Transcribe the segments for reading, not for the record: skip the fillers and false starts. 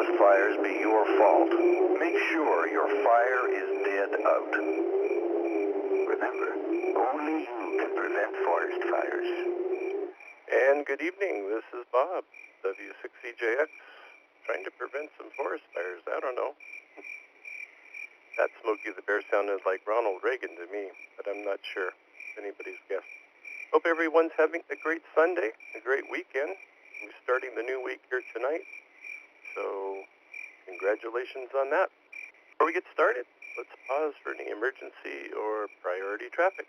those fires be your fault. Make sure your fire is dead out. Remember, only you can prevent forest fires. And good evening, this is Bob, W6EJX, trying to prevent some forest fires. I don't know. That Smokey the Bear sounded like Ronald Reagan to me, but I'm not sure if anybody's guessed. Hope everyone's having a great Sunday, a great weekend. We're starting the new week here tonight, so congratulations on that. Before we get started, let's pause for any emergency or priority traffic.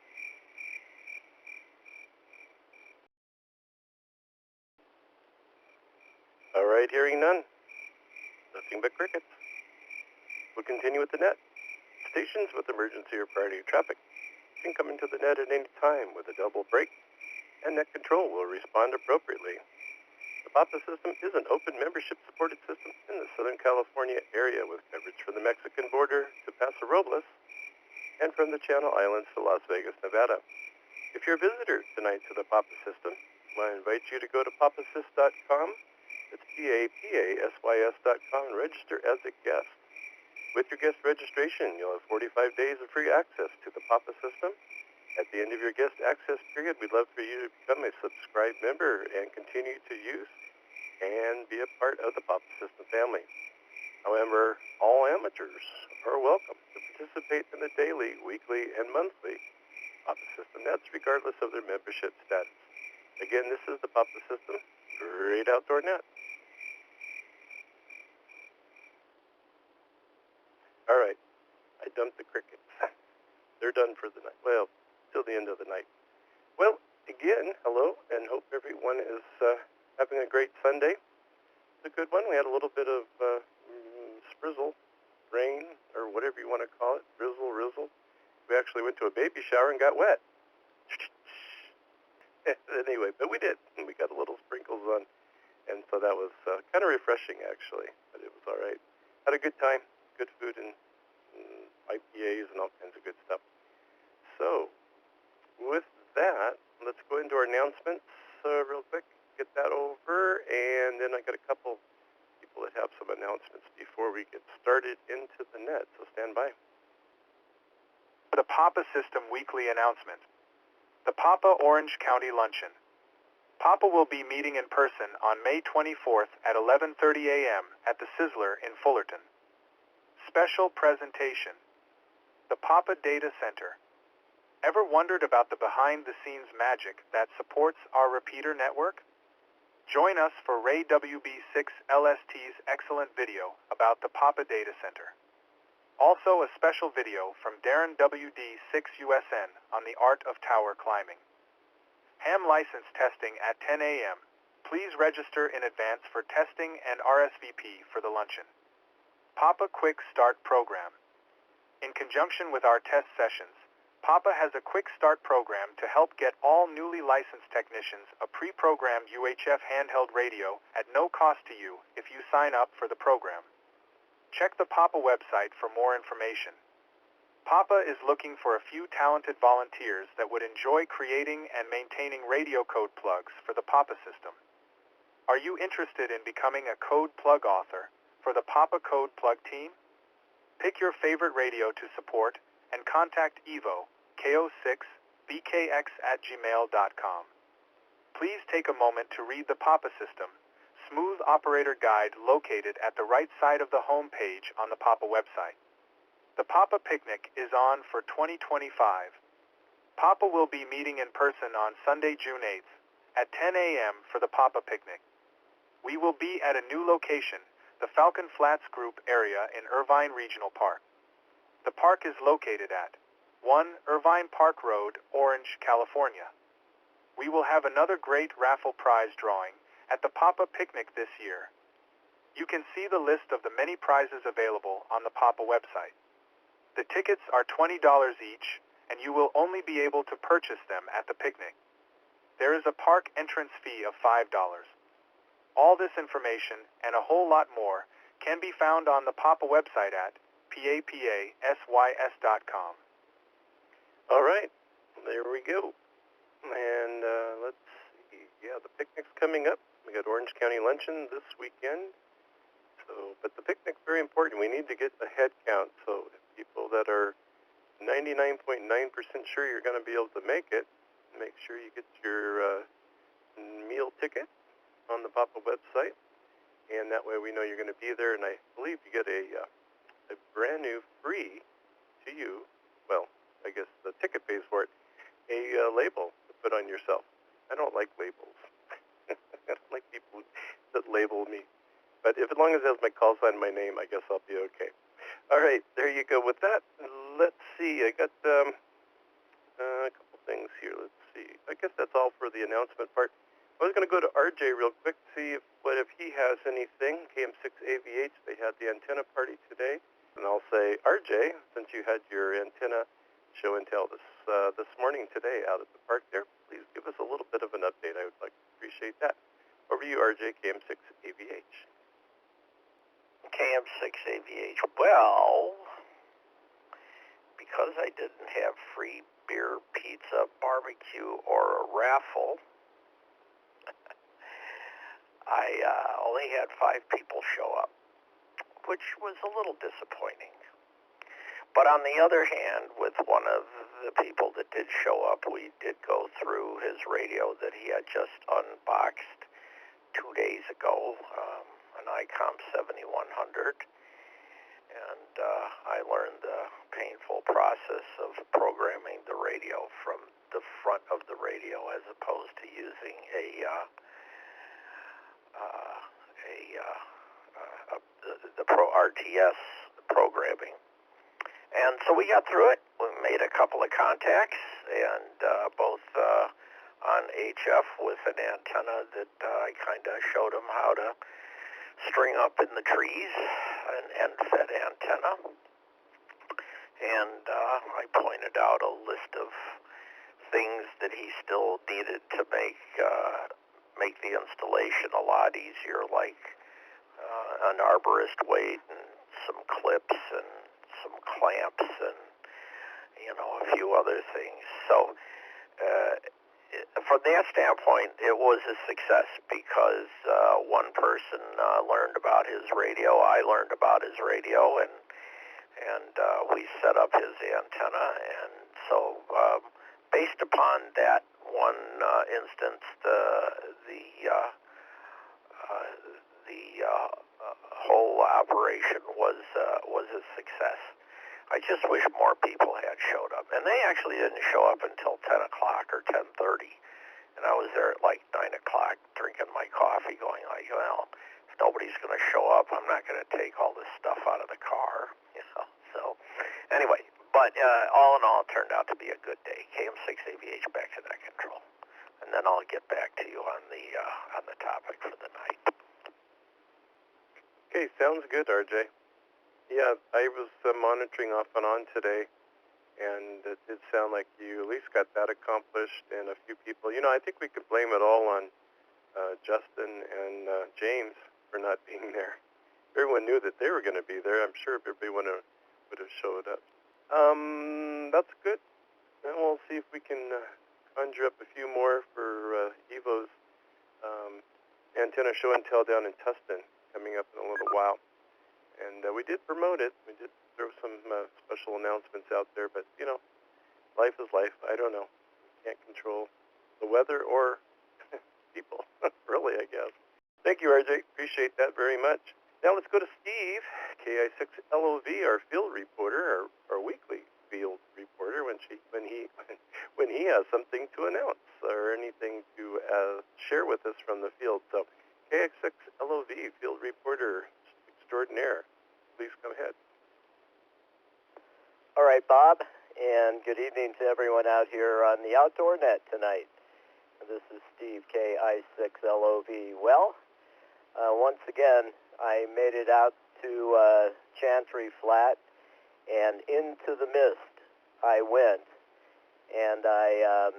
All right, hearing none. Nothing but crickets. We'll continue with the net. Stations with emergency or priority traffic can come into the net at any time with a double break, and net control will respond appropriately. The PAPA system is an open membership-supported system in the Southern California area with coverage from the Mexican border to Paso Robles and from the Channel Islands to Las Vegas, Nevada. If you're a visitor tonight to the PAPA system, I invite you to go to papasys.com. It's PAPASYS.com and register as a guest. With your guest registration, you'll have 45 days of free access to the PAPA system. At the end of your guest access period, we'd love for you to become a subscribed member and continue to use and be a part of the PAPA system family. However, all amateurs are welcome to participate in the daily, weekly, and monthly PAPA system nets regardless of their membership status. Again, this is the PAPA system, great outdoor net. All right, I dumped the crickets. They're done for the night. Well, till the end of the night. Well, again, hello, and hope everyone is having a great Sunday. It's a good one. We had a little bit of sprizzle, rain, or whatever you want to call it, drizzle, rizzle. We actually went to a baby shower and got wet. Anyway, but we did. We got a little sprinkles on, and so that was kind of refreshing, actually, but it was all right. Had a good time, good food, and IPAs and all kinds of good stuff. So, with that, let's go into our announcements real quick, get that over, and then I got a couple people that have some announcements before we get started into the net, so stand by. The PAPA System Weekly Announcement. The PAPA Orange County Luncheon. PAPA will be meeting in person on May 24th at 11:30 a.m. at the Sizzler in Fullerton. Special presentation. The PAPA Data Center. Ever wondered about the behind-the-scenes magic that supports our repeater network? Join us for Ray WB6 LST's excellent video about the PAPA Data Center. Also a special video from Darren WD6USN on the art of tower climbing. Ham license testing at 10 a.m. Please register in advance for testing and RSVP for the luncheon. PAPA Quick Start Program. In conjunction with our test sessions, PAPA has a quick start program to help get all newly licensed technicians a pre-programmed UHF handheld radio at no cost to you if you sign up for the program. Check the PAPA website for more information. PAPA is looking for a few talented volunteers that would enjoy creating and maintaining radio code plugs for the PAPA system. Are you interested in becoming a code plug author for the PAPA Code Plug team? Pick your favorite radio to support and contact Evo, ko6bkx@gmail.com. Please take a moment to read the PAPA system Smooth Operator Guide located at the right side of the home page on the PAPA website. The PAPA Picnic is on for 2025. PAPA will be meeting in person on Sunday, June 8th at 10 a.m. for the PAPA Picnic. We will be at a new location, the Falcon Flats Group area in Irvine Regional Park. The park is located at 1 Irvine Park Road, Orange, California. We will have another great raffle prize drawing at the PAPA Picnic this year. You can see the list of the many prizes available on the PAPA website. The tickets are $20 each, and you will only be able to purchase them at the picnic. There is a park entrance fee of $5. All this information and a whole lot more can be found on the PAPA website at papasys.com. All right, there we go. And let's see. Yeah, the picnic's coming up. We got Orange County Luncheon this weekend. So So, but the picnic's very important. We need to get a head count. So people that are 99.9% sure you're going to be able to make it, make sure you get your meal ticket on the Papa website, and that way we know you're going to be there. And I believe you get a brand new free to you, well, I guess the ticket pays for it, a label to put on yourself. I don't like labels. I don't like people that label me. But as long as it has my call sign, my name, I guess I'll be okay. All right, there you go. With that, let's see. I got a couple things here. Let's see. I guess that's all for the announcement part. I was going to go to RJ real quick, see if he has anything. KM6AVH, they had the antenna party today. And I'll say, RJ, since you had your antenna show and tell this morning today out at the park there, please give us a little bit of an update. I would like to appreciate that. Over to you, RJ, KM6AVH. KM6AVH. Well, because I didn't have free beer, pizza, barbecue, or a raffle, I only had 5 people show up, which was a little disappointing. But on the other hand, with one of the people that did show up, we did go through his radio that he had just unboxed 2 days ago, an ICOM 7100, and I learned the painful process of programming the radio from the front of the radio as opposed to using the Pro RTS programming. And so we got through it. We made a couple of contacts, and both on HF with an antenna that I kind of showed him how to string up in the trees, an end-fed antenna. And I pointed out a list of things that he still needed to make the installation a lot easier, like an arborist weight and some clips and some clamps and, a few other things. So from that standpoint, it was a success because one person learned about his radio, I learned about his radio, and we set up his antenna. And so based upon that one instance, the whole operation was a success. I just wish more people had showed up, and they actually didn't show up until 10 o'clock or 10:30, and I was there at like 9 o'clock drinking my coffee, going like, well, if nobody's going to show up, I'm not going to take all this stuff out of the car, So anyway, but all in all, it turned out to be a good day. KM6AVH back to net control, and then I'll get back to you on the topic for the night. Okay, sounds good, RJ. Yeah, I was monitoring off and on today, and it did sound like you at least got that accomplished, and a few people. I think we could blame it all on Justin and James for not being there. Everyone knew that they were going to be there. I'm sure everybody would have showed up. That's good. And we'll see if we can conjure up a few more for Evo's antenna show and tell down in Tustin coming up in a little while. And we did promote it. We did throw some special announcements out there, but, life is life. I don't know. Can't control the weather or people, really, I guess. Thank you, RJ. Appreciate that very much. Now let's go to Steve, KI6LOV, our field reporter, our weekly field reporter, when he has something to announce or anything to share with us from the field. So, KI6LOV, field reporter extraordinaire, please come ahead. All right, Bob, and good evening to everyone out here on the Outdoor Net tonight. This is Steve, KI6LOV. Well, once again, I made it out to Chantry Flat, and into the mist I went. And I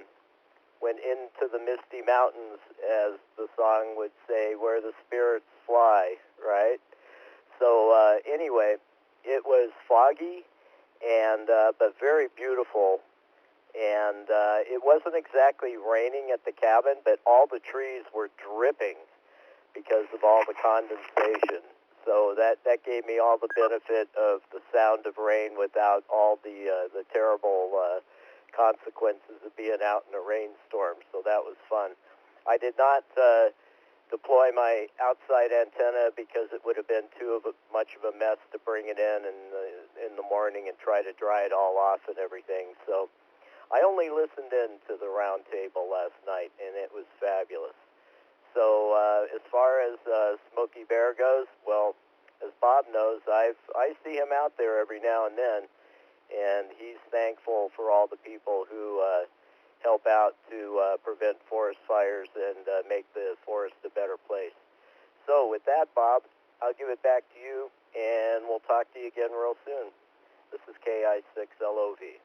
went into the misty mountains, as the song would say, where the spirits fly, right? So anyway, it was foggy, and but very beautiful. And it wasn't exactly raining at the cabin, but all the trees were dripping because of all the condensation. So that gave me all the benefit of the sound of rain without all the terrible consequences of being out in a rainstorm. So that was fun. I did not deploy my outside antenna because it would have been much of a mess to bring it in the morning and try to dry it all off and everything. So I only listened in to the round table last night, and it was fabulous. So as far as Smokey Bear goes, well, as Bob knows, I see him out there every now and then, and he's thankful for all the people who help out to prevent forest fires and make the forest a better place. So with that, Bob, I'll give it back to you, and we'll talk to you again real soon. This is KI6LOV.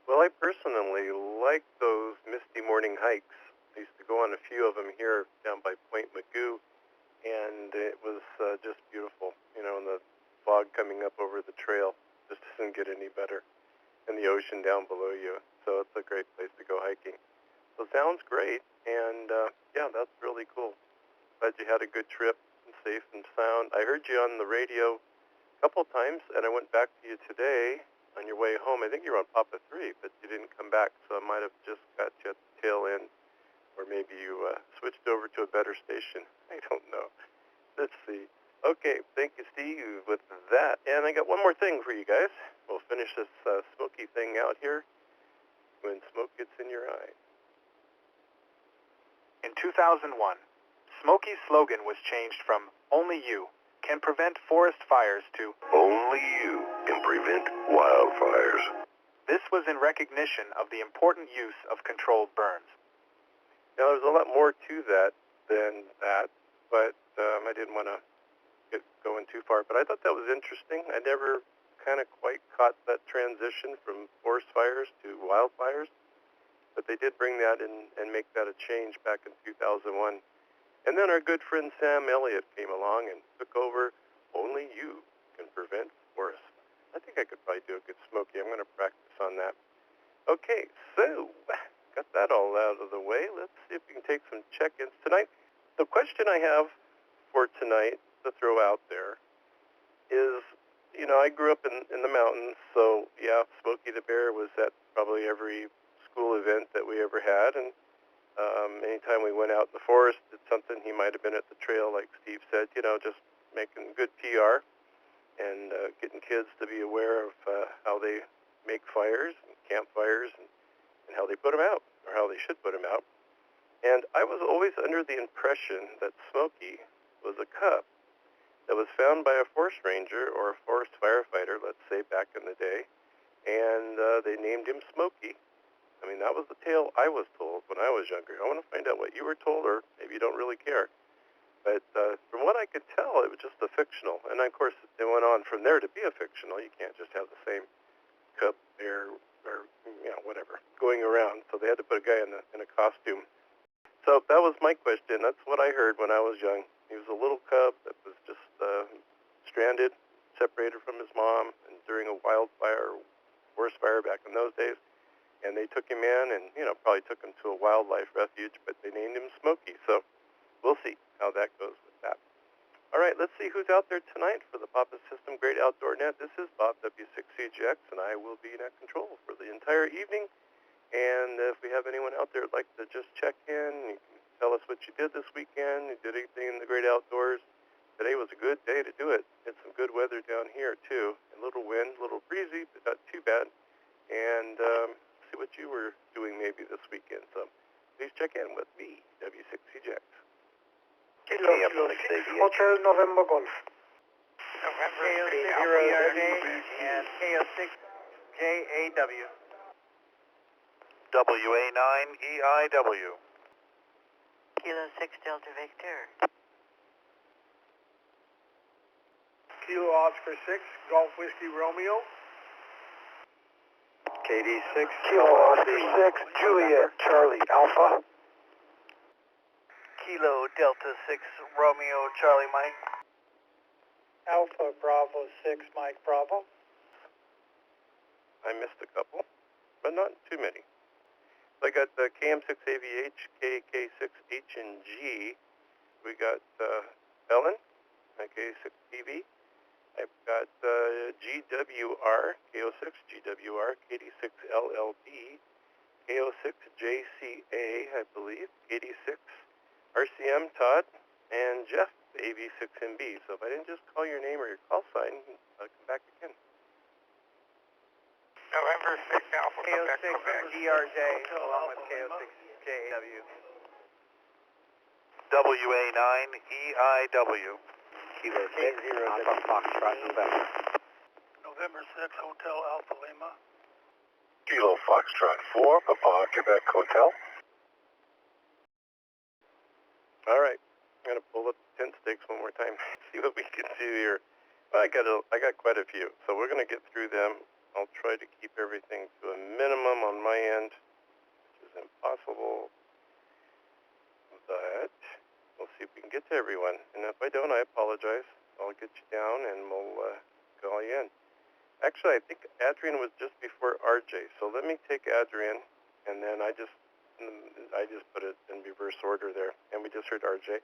Well, I personally like those misty morning hikes. I used to go on a few of them here down by Point Magoo, and it was just beautiful, and the fog coming up over the trail just doesn't get any better, and the ocean down below you, so it's a great place to go hiking. So sounds great, and yeah, that's really cool. Glad you had a good trip, and safe and sound. I heard you on the radio a couple times, and I went back to you today on your way home. I think you were on Papa 3, but you didn't come back, so I might have just got you at the tail end. Or maybe you switched over to a better station. I don't know. Let's see. Okay, thank you, Steve, with that. And I got one more thing for you guys. We'll finish this Smokey thing out here when smoke gets in your eye. In 2001, Smokey's slogan was changed from "Only you can prevent forest fires" to Only you can prevent wildfires. This was in recognition of the important use of controlled burns. Now, there's a lot more to that than that, but I didn't want to get going too far. But I thought that was interesting. I never kind of quite caught that transition from forest fires to wildfires, but they did bring that in and make that a change back in 2001. And then our good friend Sam Elliott came along and took over. Only you can prevent forests. I think I could probably do a good Smokey. I'm going to practice on that. Okay, so got that all out of the way. Let's see if we can take some check-ins tonight. The question I have for tonight to throw out there is, I grew up in the mountains, so yeah, Smokey the Bear was at probably every school event that we ever had, and anytime we went out in the forest, did something, he might have been at the trail, like Steve said, just making good PR and getting kids to be aware of how they make fires and campfires and how they put them out, or how they should put them out. And I was always under the impression that Smokey was a cub that was found by a forest ranger or a forest firefighter, let's say back in the day, and they named him Smokey. I mean, that was the tale I was told when I was younger. I want to find out what you were told, or maybe you don't really care. But from what I could tell, it was just a fictional. And, of course, it went on from there to be a fictional. You can't just have the same cub, bear, or whatever, going around. So they had to put a guy in a costume. So that was my question. That's what I heard when I was young. He was a little cub that was just stranded, separated from his mom, and during a wildfire, forest fire back in those days. And they took him in and, probably took him to a wildlife refuge, but they named him Smokey. So we'll see how that goes with that. All right, let's see who's out there tonight for the Papa System Great Outdoor Net. This is Bob W6CGX, and I will be net control for the entire evening. And if we have anyone out there who'd like to just check in, you can tell us what you did this weekend. You did anything in the great outdoors. Today was a good day to do it. Had some good weather down here, too. A little wind, a little breezy, but not too bad. And see what you were doing maybe this weekend. So please check in with me, W6CGX. Hotel November Golf. November and KO6JAW. WA9EIW. Kilo 6 Delta Victor. Kilo Oscar 6, Golf Whiskey Romeo. KD6. Kilo Oscar 6, Juliet Charlie Alpha. Kilo Delta 6 Romeo Charlie Mike. Alpha Bravo 6, Mike Bravo. I missed a couple, but not too many. I got the KM6AVH, KK6H and G. We got Ellen, K6TV. I've got GWR, KO6, GWR, KD6LLB, KO6JCA, I believe, KD6, RCM, Todd, and Jeff, AV6MB. So if I didn't just call your name or your call sign, I'll come back again. November 6 Alpha, KO6 DRJ, along with KO6JW. WA9EIW. Kilo 6, Alpha Foxtrot, November. November 6 Hotel Alpha Lima. Kilo Foxtrot 4, Papa Quebec Hotel. All right, I'm gonna pull up the tent stakes one more time. See what we can do here. Well, I got quite a few, so we're gonna get through them. I'll try to keep everything to a minimum on my end, which is impossible. But we'll see if we can get to everyone. And if I don't, I apologize. I'll get you down and we'll call you in. Actually, I think Adrian was just before RJ. So let me take Adrian, and then I just put it in reverse order there, and we just heard RJ.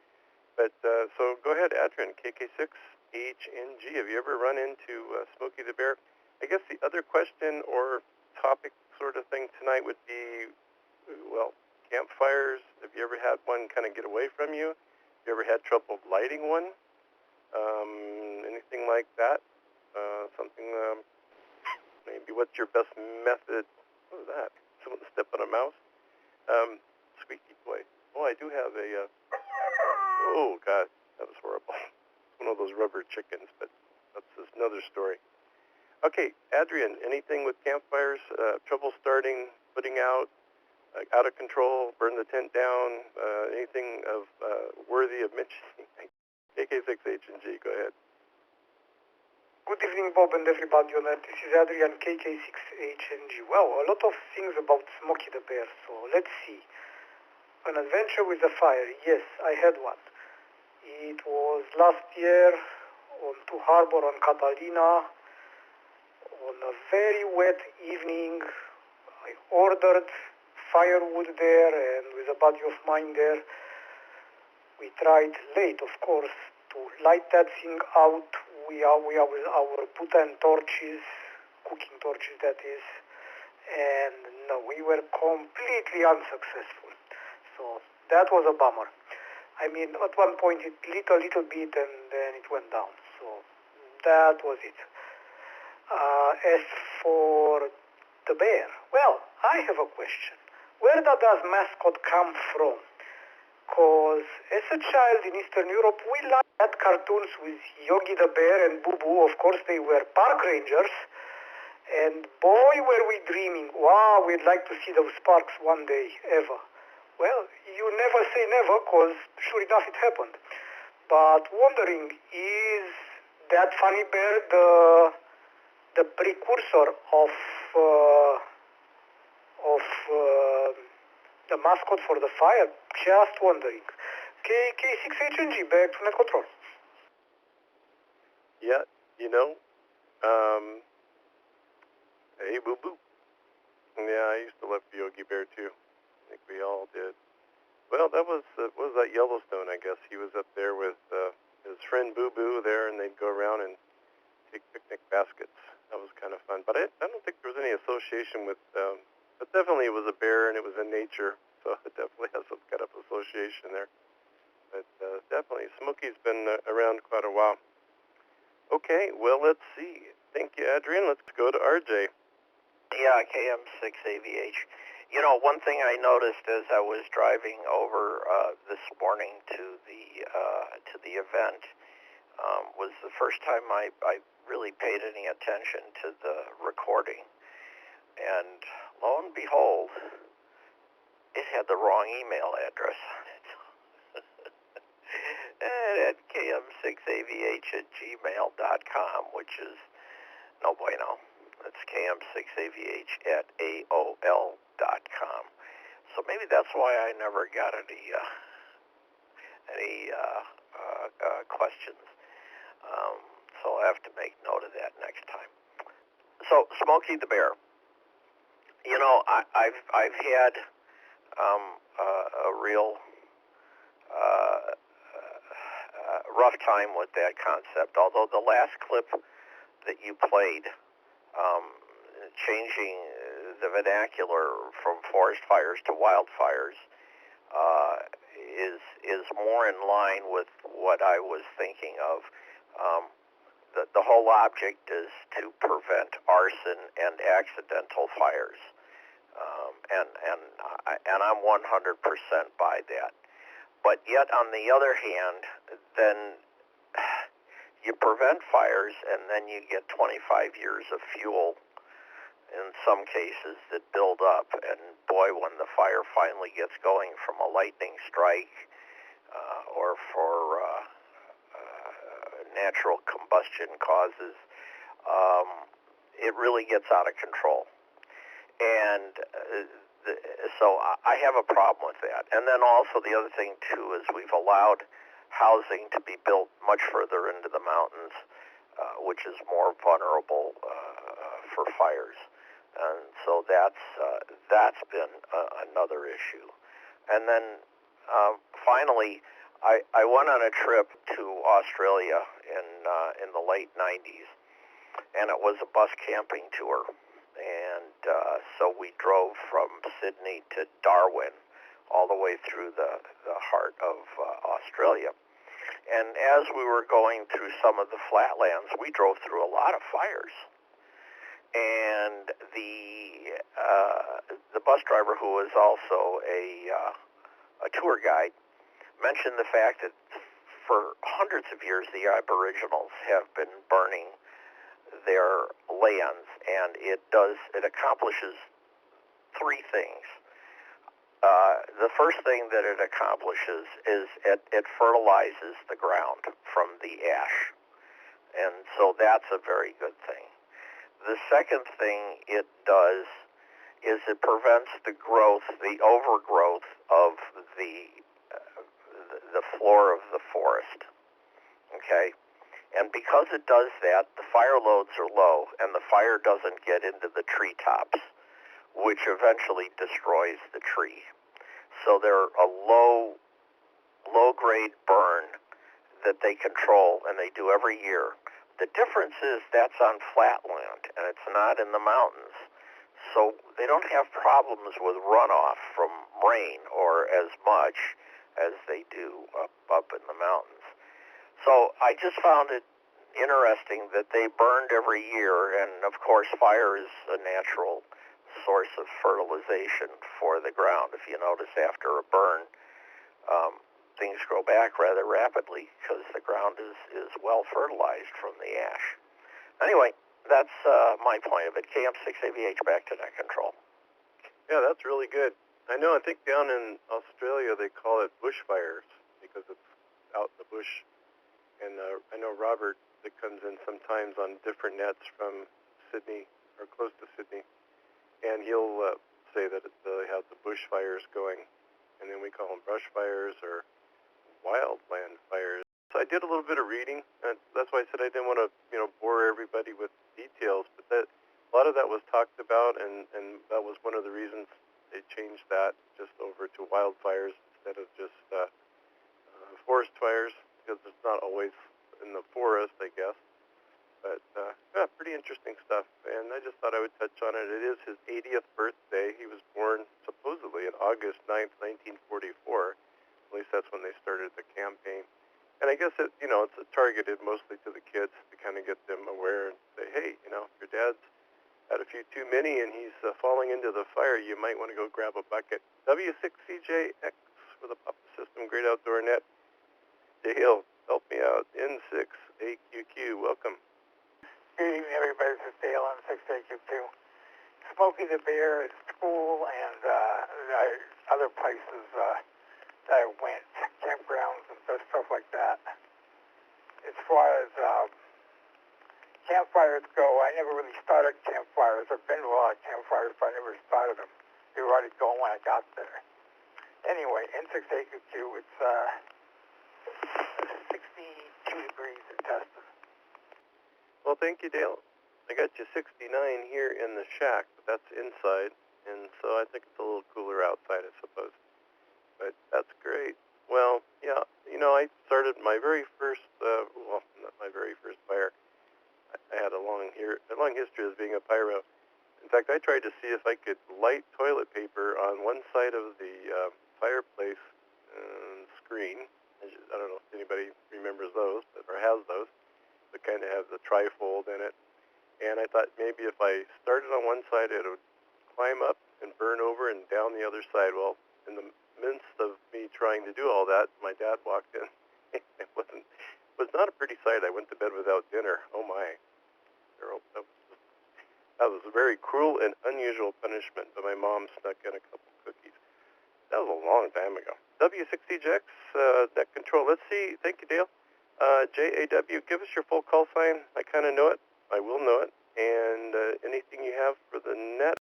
But so go ahead, Adrian, KK6HNG. Have you ever run into Smokey the Bear? I guess the other question or topic sort of thing tonight would be, well, campfires. Have you ever had one kind of get away from you? Have you ever had trouble lighting one? Anything like that? Something, maybe what's your best method? What was that? Someone stepped on a mouse? Squeaky boy. Oh, I do have a, oh, God, that was horrible. One of those rubber chickens, but that's just another story. Okay, Adrian, anything with campfires, trouble starting, putting out of control, burn the tent down, anything of worthy of mentioning? KK6H&G, go ahead. Good evening, Bob and everybody on that. This is Adrian, KK6HNG. Well, a lot of things about Smokey the Bear, so let's see. An adventure with a fire. Yes, I had one. It was last year on to Harbor on Catalina. On a very wet evening, I ordered firewood there, and with a buddy of mine there, we tried late, of course, to light that thing out. We are with our butan torches, cooking torches that is, and no, we were completely unsuccessful. So that was a bummer. I mean, at one point it lit a little bit and then it went down. So that was it. As for the bear, well, I have a question. Where does mascot come from? Because as a child in Eastern Europe, we liked cartoons with Yogi the Bear and Boo Boo. Of course, they were park rangers. And boy, were we dreaming. Wow, we'd like to see those parks one day, ever. Well, you never say never, because sure enough it happened. But wondering, is that funny bear the precursor of the mascot for the fire? Just wondering. K6HNG, back to net control. Yeah, you know, hey, Boo Boo. Yeah, I used to love Yogi Bear too. I think we all did. Well, that was that Yellowstone, I guess. He was up there with his friend Boo Boo there, and they'd go around and take picnic baskets. That was kind of fun. But I don't think there was any association with, but definitely it was a bear and it was in nature, so it definitely has some kind of association there. But definitely, Smokey's been around quite a while. Okay, well, let's see. Thank you, Adrian. Let's go to RJ. Yeah, KM6AVH. You know, one thing I noticed as I was driving over this morning to the event was the first time I really paid any attention to the recording. And lo and behold, it had the wrong email address on it. And at km6avh@gmail.com, which is no bueno. That's km6avh@aol.com. So maybe that's why I never got any questions. So I'll have to make note of that next time. So Smokey the Bear. You know, I've had a rough time with that concept. Although the last clip that you played, changing the vernacular from forest fires to wildfires, is more in line with what I was thinking of. The whole object is to prevent arson and accidental fires, and I'm 100% by that. But yet, on the other hand, then you prevent fires, and then you get 25 years of fuel in some cases that build up. And boy, when the fire finally gets going from a lightning strike or for natural combustion causes, it really gets out of control. And so I have a problem with that. And then also the other thing, too, is we've allowed housing to be built much further into the mountains, which is more vulnerable for fires. And so that's been another issue. And then finally, I went on a trip to Australia in the late 90s, and it was a bus camping tour. And so we drove from Sydney to Darwin, all the way through the heart of Australia. And as we were going through some of the flatlands, we drove through a lot of fires. And the bus driver, who was also a tour guide, mentioned the fact that for hundreds of years the Aboriginals have been burning their lands, and it accomplishes three things. The first thing that it accomplishes is it fertilizes the ground from the ash, and so that's a very good thing. The second thing it does is it prevents the overgrowth of the floor of the forest. Okay? And because it does that, the fire loads are low, and the fire doesn't get into the treetops, which eventually destroys the tree. So they're a low-grade burn that they control, and they do every year. The difference is that's on flat land, and it's not in the mountains. So they don't have problems with runoff from rain or as much as they do up in the mountains. So I just found it interesting that they burned every year, and of course fire is a natural source of fertilization for the ground. If you notice, after a burn, things grow back rather rapidly because the ground is well fertilized from the ash. Anyway, that's my point of it. KM6AVH, back to net control. Yeah, that's really good. I think down in Australia they call it bushfires because it's out in the bush. And I know Robert that comes in sometimes on different nets from Sydney or close to Sydney, and he'll say that they have the bushfires going, and then we call them brush fires or wildland fires. So I did a little bit of reading, and that's why I said I didn't want to bore everybody with details, but a lot of that was talked about, and that was one of the reasons they changed that just over to wildfires instead of just forest fires, because it's not always in the forest, I guess. But yeah, pretty interesting stuff, and I just thought I would touch on it. It is his 80th birthday. He was born supposedly on August 9th, 1944. At least that's when they started the campaign. And I guess it's targeted mostly to the kids to kind of get them aware and say, hey, if your dad's had a few too many and he's falling into the fire, you might want to go grab a bucket. W6CJX for the Papa System, Great Outdoor Net. Dale, help me out. N6AQQ, welcome. Good evening, everybody. This is Dale on 6AQQ. Smokey the Bear at school and other places that I went, campgrounds and stuff like that. As far as campfires go, I never really started campfires. I've been to a lot of campfires, but I never started them. They were already going when I got there. Anyway, N6AQQ, it's 62 degrees at Tustin. Well, thank you, Dale. I got you 69 here in the shack, but that's inside, and so I think it's a little cooler outside, I suppose. But that's great. Well, yeah, I started my very first, well, not my very first fire. I had a long history as being a pyro. In fact, I tried to see if I could light toilet paper on one side of the fireplace screen. I don't know if anybody remembers those or has those, but kind of have the trifold in it. And I thought maybe if I started on one side, it would climb up and burn over and down the other side. Well, in the midst of me trying to do all that, my dad walked in. It was not a pretty sight. I went to bed without dinner. Oh my! That was a very cruel and unusual punishment, but my mom snuck in a couple cookies. That was a long time ago. W6EJX, net control. Let's see. Thank you, Dale. JAW, give us your full call sign. I kind of know it. I will know it. And anything you have for the net?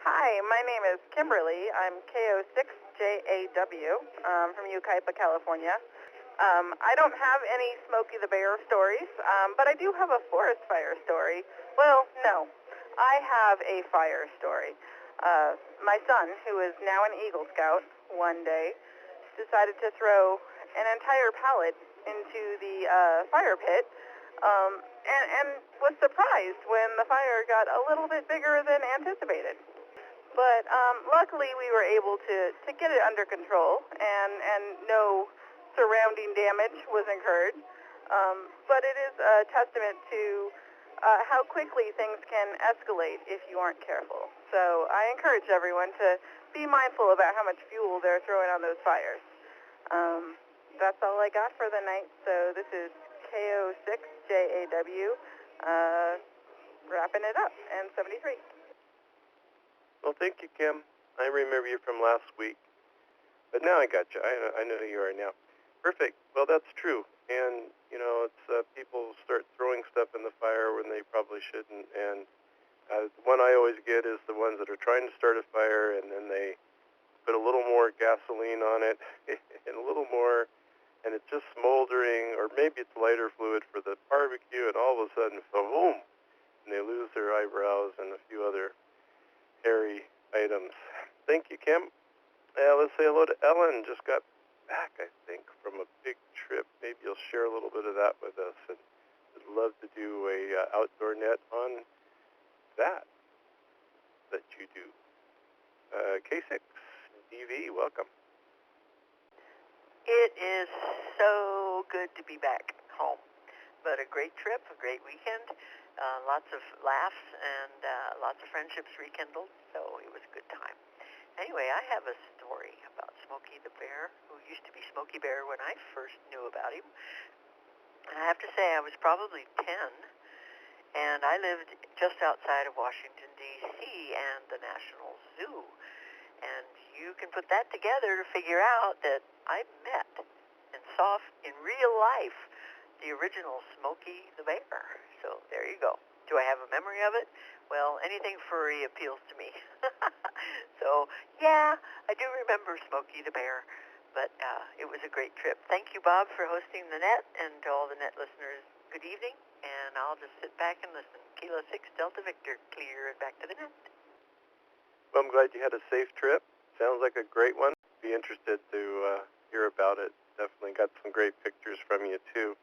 Hi, my name is Kimberly. I'm KO6JAW from Yucaipa, California. I don't have any Smokey the Bear stories, but I do have a forest fire story. Well, no, I have a fire story. My son, who is now an Eagle Scout, one day decided to throw an entire pallet into the fire pit and was surprised when the fire got a little bit bigger than anticipated. But luckily we were able to get it under control and no surrounding damage was incurred. But it is a testament to how quickly things can escalate if you aren't careful. So I encourage everyone to be mindful about how much fuel they're throwing on those fires. That's all I got for the night. So this is KO6JAW wrapping it up, and 73. Well, thank you, Kim. I remember you from last week. But now I got you. I know who you are now. Perfect. Well, that's true. And, it's people start throwing stuff in the fire when they probably shouldn't. And the one I always get is the ones that are trying to start a fire, and then they put a little more gasoline on it and a little more, and it's just smoldering, or maybe it's lighter fluid for the barbecue, and all of a sudden, boom, and they lose their eyebrows and a few other hairy items. Thank you, Kim. Let's say hello to Ellen. Just got back, I think, from a big trip. Maybe you'll share a little bit of that with us. And I'd love to do a outdoor net on that you do. K6, DV, welcome. It is so good to be back home. But a great trip, a great weekend. Lots of laughs and lots of friendships rekindled, so it was a good time. Anyway, I have a story about Smokey the Bear, who used to be Smokey Bear when I first knew about him. And I have to say I was probably 10, and I lived just outside of Washington, D.C. and the National Zoo. And you can put that together to figure out that I met and saw in real life the original Smokey the Bear. So there you go. Do I have a memory of it? Well, anything furry appeals to me. So, yeah, I do remember Smokey the Bear, but it was a great trip. Thank you, Bob, for hosting the net, and to all the net listeners, good evening, and I'll just sit back and listen. Kilo 6 Delta Victor, clear and back to the net. Well, I'm glad you had a safe trip. Sounds like a great one. Be interested to hear about it. Definitely got some great pictures from you, too.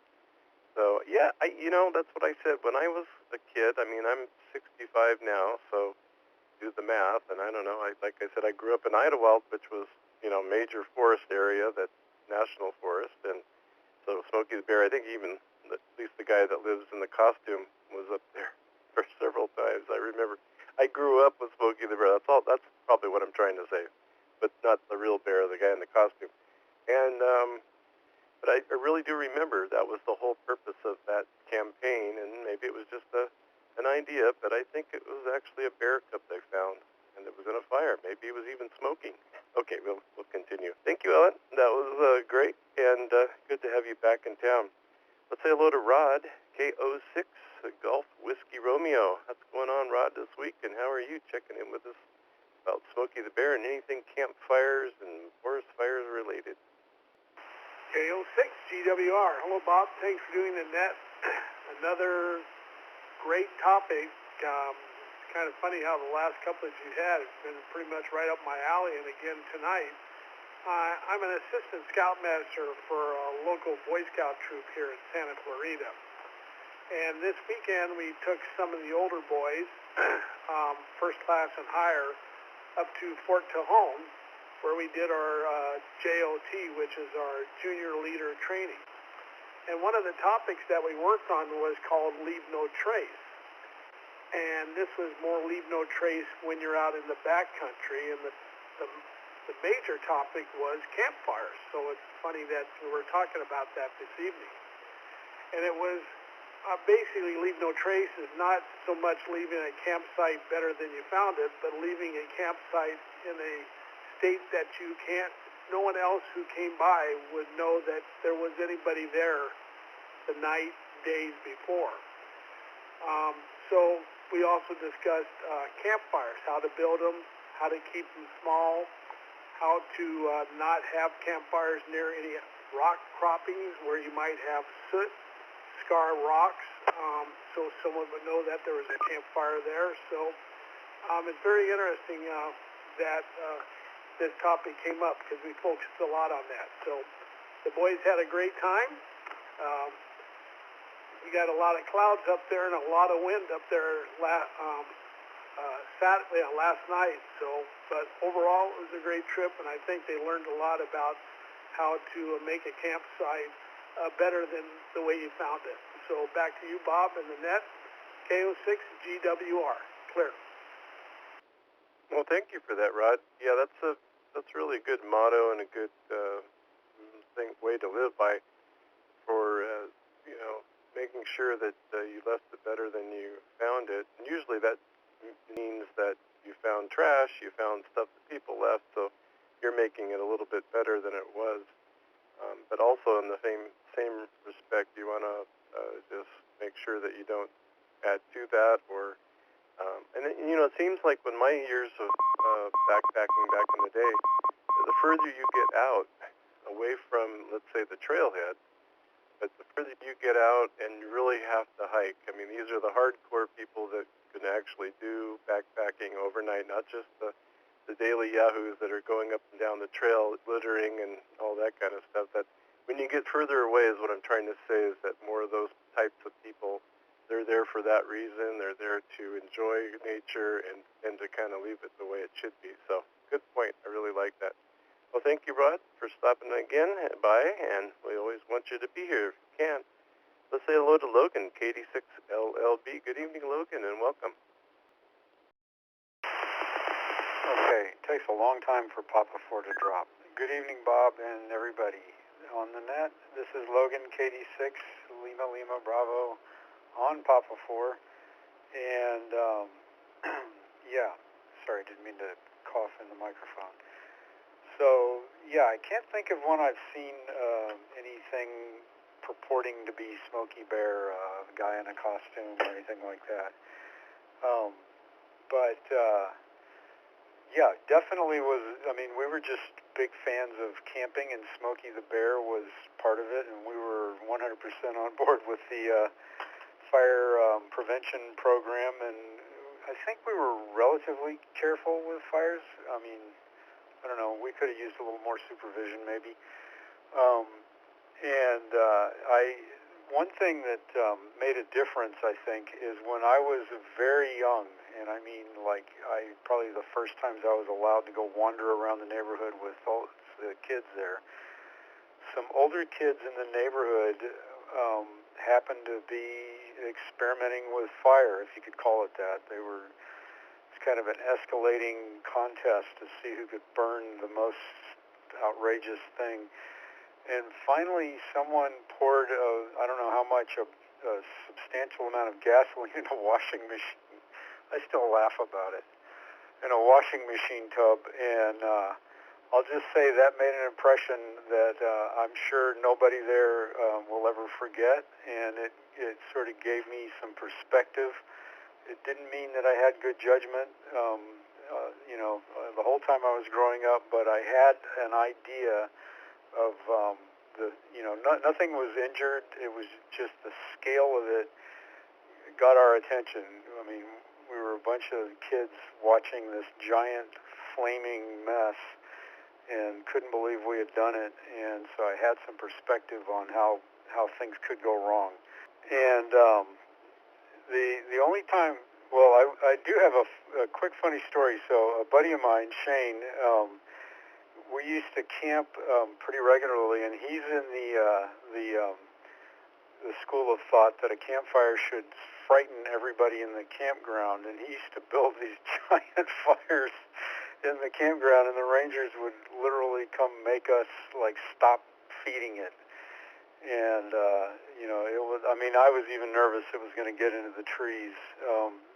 So, yeah, that's what I said. When I was a kid, I'm 65 now, so do the math, and I don't know, like I said, I grew up in Idlewild, which was, major forest area, that national forest, and so Smokey the Bear, I think even, at least the guy that lives in the costume was up there for several times. I remember, I grew up with Smokey the Bear, that's probably what I'm trying to say, but not the real bear, the guy in the costume. And, but I really do remember that was the whole purpose of that campaign, and maybe it was just an idea, but I think it was actually a bear cub they found, and it was in a fire. Maybe it was even smoking. Okay, we'll continue. Thank you, Ellen. That was great, and good to have you back in town. Let's say hello to Rod, KO6, Golf Whiskey Romeo. What's going on, Rod, this week, and how are you checking in with us about Smokey the Bear and anything campfires and forest fires related? KO6 GWR. Hello, Bob. Thanks for doing the net. Another great topic. It's kind of funny how the last couple that you had has been pretty much right up my alley. And again tonight, I'm an assistant scoutmaster for a local Boy Scout troop here in Santa Clarita. And this weekend we took some of the older boys, first class and higher, up to Fort Tejon, where we did our JOT, which is our Junior Leader Training. And one of the topics that we worked on was called Leave No Trace. And this was more Leave No Trace when you're out in the backcountry. And the major topic was campfires. So it's funny that we were talking about that this evening. And it was basically Leave No Trace is not so much leaving a campsite better than you found it, but leaving a campsite in a state that you can't, no one else who came by would know that there was anybody there the night, days before. So we also discussed campfires, how to build them, how to keep them small, how to not have campfires near any rock croppings where you might have soot, scar rocks, so someone would know that there was a campfire there. So it's very interesting that this topic came up because we focused a lot on that. So the boys had a great time. We got a lot of clouds up there and a lot of wind up there last night. So, but overall it was a great trip, and I think they learned a lot about how to make a campsite better than the way you found it. So back to you, Bob, and the net. KO6 GWR. Clear. Well, thank you for that, Rod. Yeah, that's really a good motto and a good way to live by for making sure that you left it better than you found it. And usually that means that you found trash, you found stuff that people left, so you're making it a little bit better than it was. But also in the same respect, you want to just make sure that you don't add to that. Or and it seems like when my years of backpacking back in the day, the further you get out away from, let's say, the trailhead, but the further you get out and you really have to hike. I mean, these are the hardcore people that can actually do backpacking overnight, not just the daily yahoos that are going up and down the trail, littering and all that kind of stuff. That when you get further away is what I'm trying to say, is that more of those types of people, they're there for that reason. They're there to enjoy nature and to kind of leave it the way it should be. So, good point. I really like that. Well, thank you, Rod, for stopping again by, and we always want you to be here if you can. Let's say hello to Logan, KD6LLB. Good evening, Logan, and welcome. Okay, it takes a long time for Papa 4 to drop. Good evening, Bob, and everybody on the net. This is Logan, KD6, Lima Lima Bravo, on Papa 4. And, yeah, sorry, didn't mean to cough in the microphone. So, yeah, I can't think of one I've seen anything purporting to be Smokey Bear, a guy in a costume or anything like that. But yeah, definitely was, I mean, we were just big fans of camping, and Smokey the Bear was part of it, and we were 100% on board with the fire prevention program, and I think we were relatively careful with fires. I mean, I don't know, we could have used a little more supervision maybe. One thing that made a difference, I think, is when I was very young, and I mean, like, probably the first times I was allowed to go wander around the neighborhood with all the kids there, some older kids in the neighborhood happened to be experimenting with fire, if you could call it that. It's kind of an escalating contest to see who could burn the most outrageous thing. And finally, someone poured, I don't know how much, a substantial amount of gasoline in a washing machine. I still laugh about it. In a washing machine tub. And I'll just say that made an impression that I'm sure nobody there will ever forget. And it sort of gave me some perspective. It didn't mean that I had good judgment, the whole time I was growing up, but I had an idea of nothing was injured. It was just the scale of it got our attention. I mean, we were a bunch of kids watching this giant flaming mess, and couldn't believe we had done it. And so I had some perspective on how things could go wrong. And the only time, well, I do have a quick funny story. So a buddy of mine, Shane, we used to camp pretty regularly, and he's in the school of thought that a campfire should frighten everybody in the campground, and he used to build these giant fires in the campground, and the rangers would literally come make us like stop feeding it. And it was, I mean, I was even nervous it was going to get into the trees,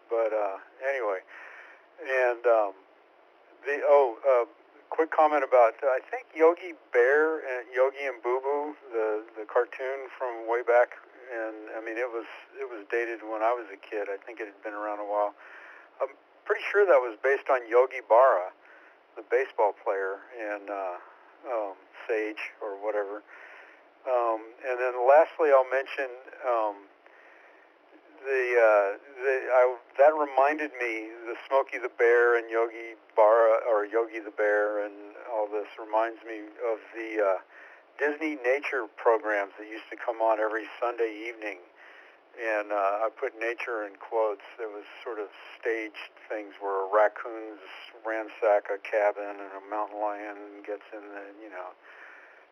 but anyway. And quick comment about, I think Yogi Bear and Yogi and Boo Boo, the cartoon from way back, and I mean it was dated when I was a kid. I think it had been around a while. I'm pretty sure that was based on Yogi Berra, the baseball player, and Sage or whatever. And then lastly, I'll mention that reminded me, the Smokey the Bear and Yogi Berra, or Yogi the Bear, and all this reminds me of the Disney nature programs that used to come on every Sunday evening. And I put nature in quotes. It was sort of staged things where raccoons ransack a cabin and a mountain lion gets in the,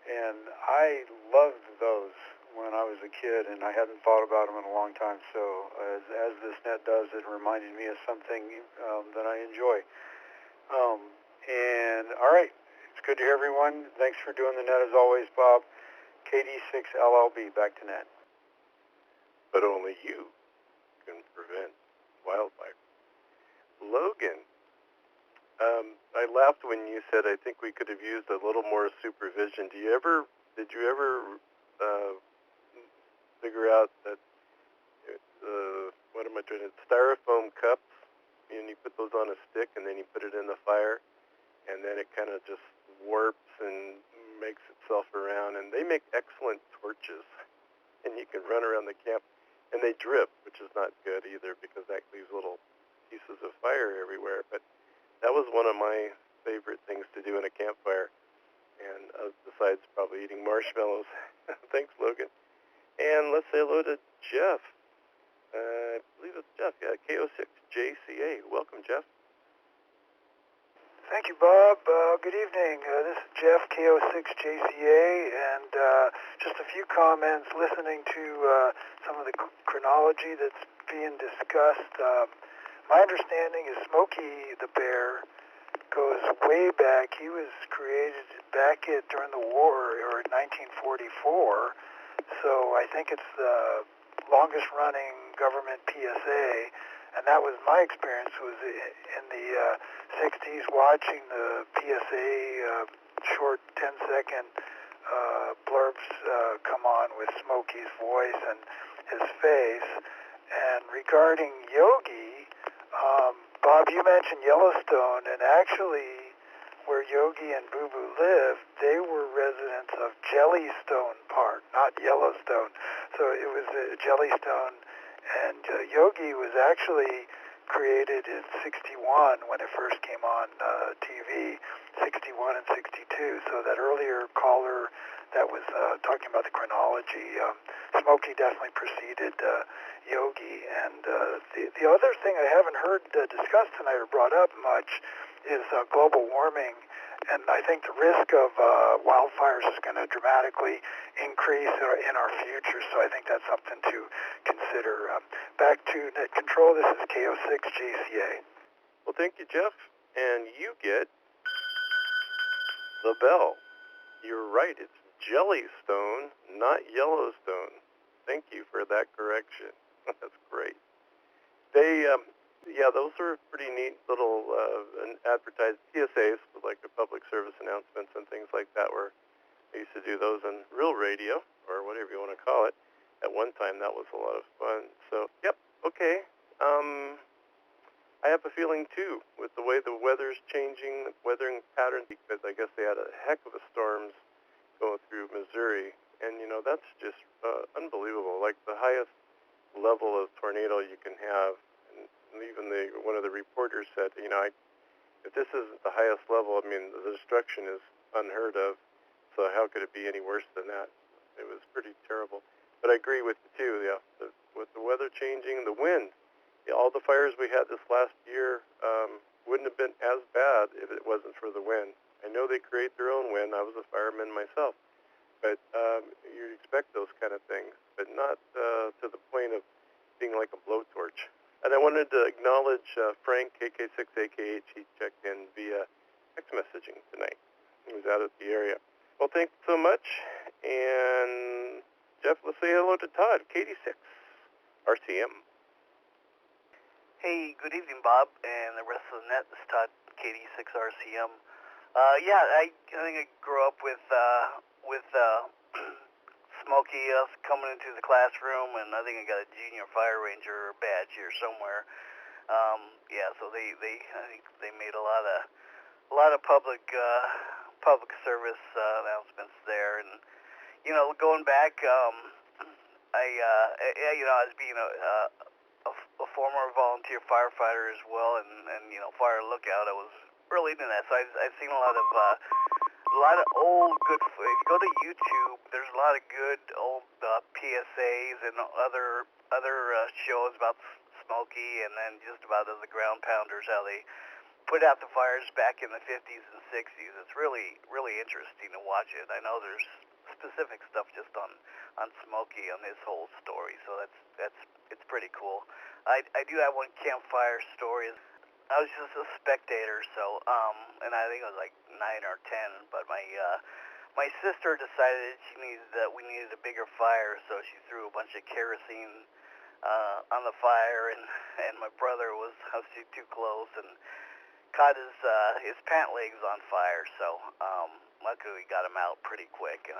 And I loved those when I was a kid, and I hadn't thought about them in a long time. So as this net does, it reminded me of something that I enjoy. And all right, it's good to hear everyone. Thanks for doing the net as always, Bob. KD6LLB, back to net. But only you can prevent wildfire. Logan, I laughed when you said I think we could have used a little more supervision. Did you ever figure out that what am I doing? Styrofoam cups, and you put those on a stick, and then you put it in the fire, and then it kind of just warps and makes itself around, and they make excellent torches, and you can run around the camp, and they drip, which is not good either because that leaves little pieces of fire everywhere. But that was one of my favorite things to do in a campfire, and besides probably eating marshmallows. Thanks, Logan. And let's say hello to Jeff. I believe it's Jeff, yeah, KO6JCA. Welcome, Jeff. Thank you, Bob. Good evening. This is Jeff, KO6JCA, and just a few comments listening to some of the chronology that's being discussed. My understanding is Smokey the Bear goes way back. He was created back during the war, or in 1944, so I think it's the longest-running government PSA. And that was my experience, was in the 60s, watching the PSA short 10-second blurbs come on with Smokey's voice and his face. And regarding Yogi, Bob, you mentioned Yellowstone, and actually where Yogi and Boo Boo lived, they were residents of Jellystone Park, not Yellowstone. So it was Jellystone. And Yogi was actually created in 61 when it first came on TV, 61 and 62. So that earlier caller that was talking about the chronology, Smokey definitely preceded Yogi. And the other thing I haven't heard discussed tonight or brought up much is global warming. And I think the risk of wildfires is going to dramatically increase in our future, so I think that's something to consider. Back to net control, this is KO6JCA. Well, thank you, Jeff. And you get the bell. You're right, it's Jellystone, not Yellowstone. Thank you for that correction. That's great. Those are pretty neat little advertised PSAs, like the public service announcements and things like that, where I used to do those on real radio, or whatever you want to call it. At one time, that was a lot of fun. So, yep, okay. I have a feeling, too, with the way the weather's changing, weathering patterns, because I guess they had a heck of a storms going through Missouri, and, that's just unbelievable. Like the highest level of tornado you can have. And even one of the reporters said, if this isn't the highest level, I mean, the destruction is unheard of. So how could it be any worse than that? It was pretty terrible. But I agree with you too. Yeah, with the weather changing, the wind, all the fires we had this last year wouldn't have been as bad if it wasn't for the wind. I know they create their own wind. I was a fireman myself. But you expect those kind of things, but not to the point of being like a blowtorch. And I wanted to acknowledge Frank, KK6AKH. He checked in via text messaging tonight. He was out at the area. Well, thanks so much. And Jeff, let's say hello to Todd, KD6, RCM. Hey, good evening, Bob, and the rest of the net. This is Todd, KD6 RCM. Yeah, I think I grew up with Smokey coming into the classroom, and I think I got a junior fire ranger badge here somewhere. Yeah, so I think they made a lot of public service announcements there, and going back, as being a former volunteer firefighter as well, and fire lookout, I was really into that. So I've seen a lot of old good. If you go to YouTube, there's a lot of good old PSAs and other shows about Smokey, and then just about the ground pounders, how they put out the fires back in the 50s and 60s. It's really interesting to watch it. I know there's specific stuff just on Smokey on his whole story, so it's pretty cool. I do have one campfire story. I was just a spectator, so and I think it was like 9 or 10. But my sister decided we needed a bigger fire, so she threw a bunch of kerosene on the fire, and my brother was obviously too close and caught his pant legs on fire. So luckily we got him out pretty quick, and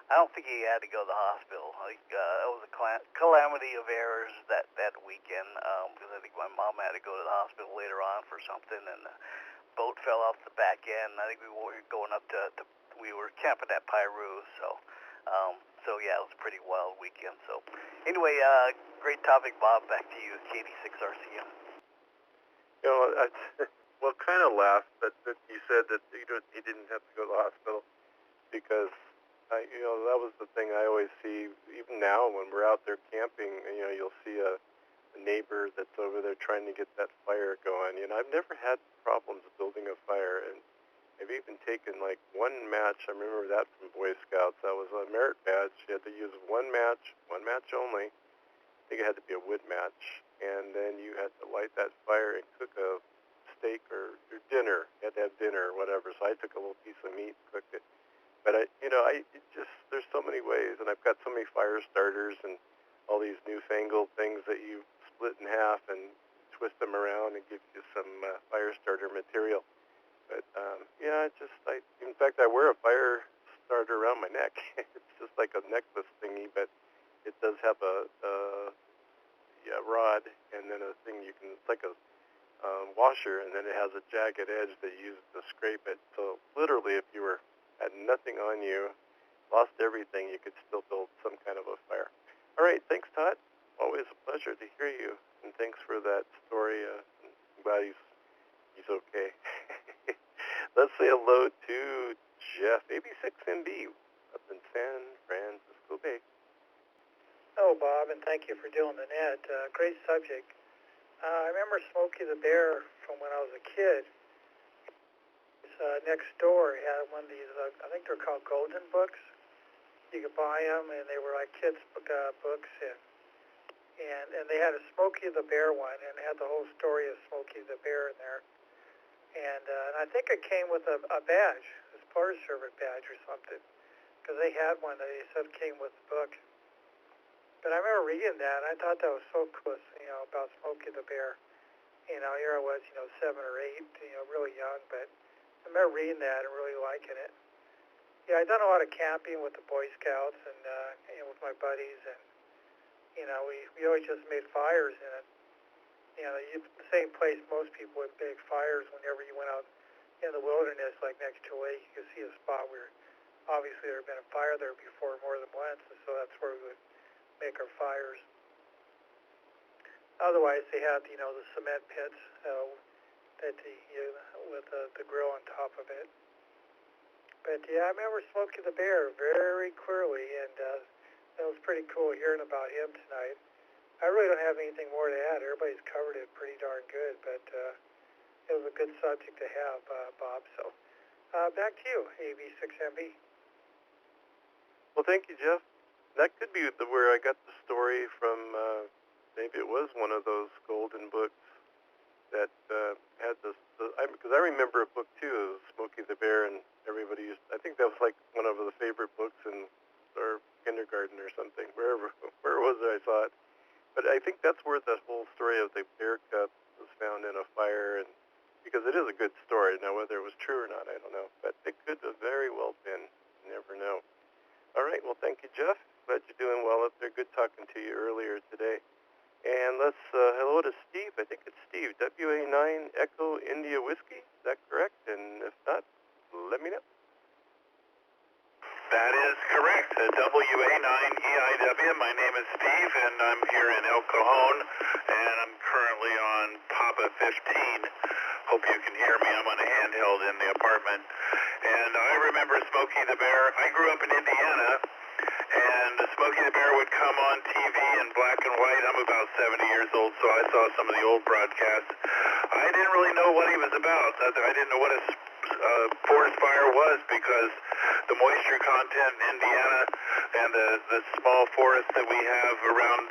I don't think he had to go to the hospital. It was a calamity of errors that weekend, because I think my mom had to go to the hospital later on for something, and the boat fell off the back end. I think we were going up we were camping at Piru, so yeah, it was a pretty wild weekend. So anyway, great topic, Bob. Back to you, KD6RCM. Well, kind of laughed, but you said that he didn't have to go to the hospital because. That was the thing I always see, even now when we're out there camping, you'll see a neighbor that's over there trying to get that fire going. I've never had problems building a fire, and I've even taken like one match. I remember that from Boy Scouts. That was a merit badge. You had to use one match only. I think it had to be a wood match, and then you had to light that fire and cook a steak or dinner. You had to have dinner or whatever, so I took a little piece of meat, cooked it. But there's so many ways, and I've got so many fire starters and all these newfangled things that you split in half and twist them around and give you some fire starter material. But in fact, I wear a fire starter around my neck. It's just like a necklace thingy, but it does have a rod and then a thing it's like a washer, and then it has a jagged edge that you use to scrape it. So literally, if you had nothing on you, lost everything, you could still build some kind of a fire. All right, thanks, Todd. Always a pleasure to hear you, and thanks for that story. I'm glad he's okay. Let's say hello to Jeff, AB6MB, up in San Francisco Bay. Hello, Bob, and thank you for doing the net. Great subject. I remember Smokey the Bear from when I was a kid. Next door had one of these, I think they're called Golden books. You could buy them, and they were like kids' books, and they had a Smokey the Bear one, and it had the whole story of Smokey the Bear in there. And I think it came with a badge, a Forest Service badge or something, because they had one that they said came with the book. But I remember reading that, and I thought that was so cool, about Smokey the Bear. Here I was, 7 or 8, really young, but I remember reading that and really liking it. Yeah, I've done a lot of camping with the Boy Scouts and with my buddies, and we always just made fires in it. The same place most people would make fires whenever you went out in the wilderness, like next to a lake. You could see a spot where obviously there had been a fire there before more than once, and so that's where we would make our fires. Otherwise, they had the cement pits. that with the grill on top of it. But yeah, I remember Smokey the Bear very clearly, and that was pretty cool hearing about him tonight. I really don't have anything more to add. Everybody's covered it pretty darn good, but it was a good subject to have, Bob. So back to you, AB6MB. Well, thank you, Jeff. That could be where I got the story from. Maybe it was one of those golden books that had this. Because I remember a book too, of Smokey the Bear, and everybody used. I think that was like one of the favorite books in our kindergarten or something. Where was it? I saw it. But I think that's where the whole story of the bear cub was found in a fire, and because it is a good story. Now, whether it was true or not, I don't know. But it could have very well been. You never know. All right. Well, thank you, Jeff. Glad you're doing well up there. Good talking to you earlier today. And let's hello to Steve. I think it's Steve. WA9 Echo India Whiskey. Is that correct? And if not, let me know. That is correct. WA9EIW. My name is Steve, and I'm here in El Cajon, and I'm currently on Papa 15. Hope you can hear me. I'm on a handheld in the apartment. And I remember Smokey the Bear. I grew up in Indiana, and Smokey the Bear would come on TV in black and white. I'm about 70 years old, so I saw some of the old broadcasts. I didn't really know what he was about. I didn't know what a forest fire was, because the moisture content in Indiana and the small forests that we have around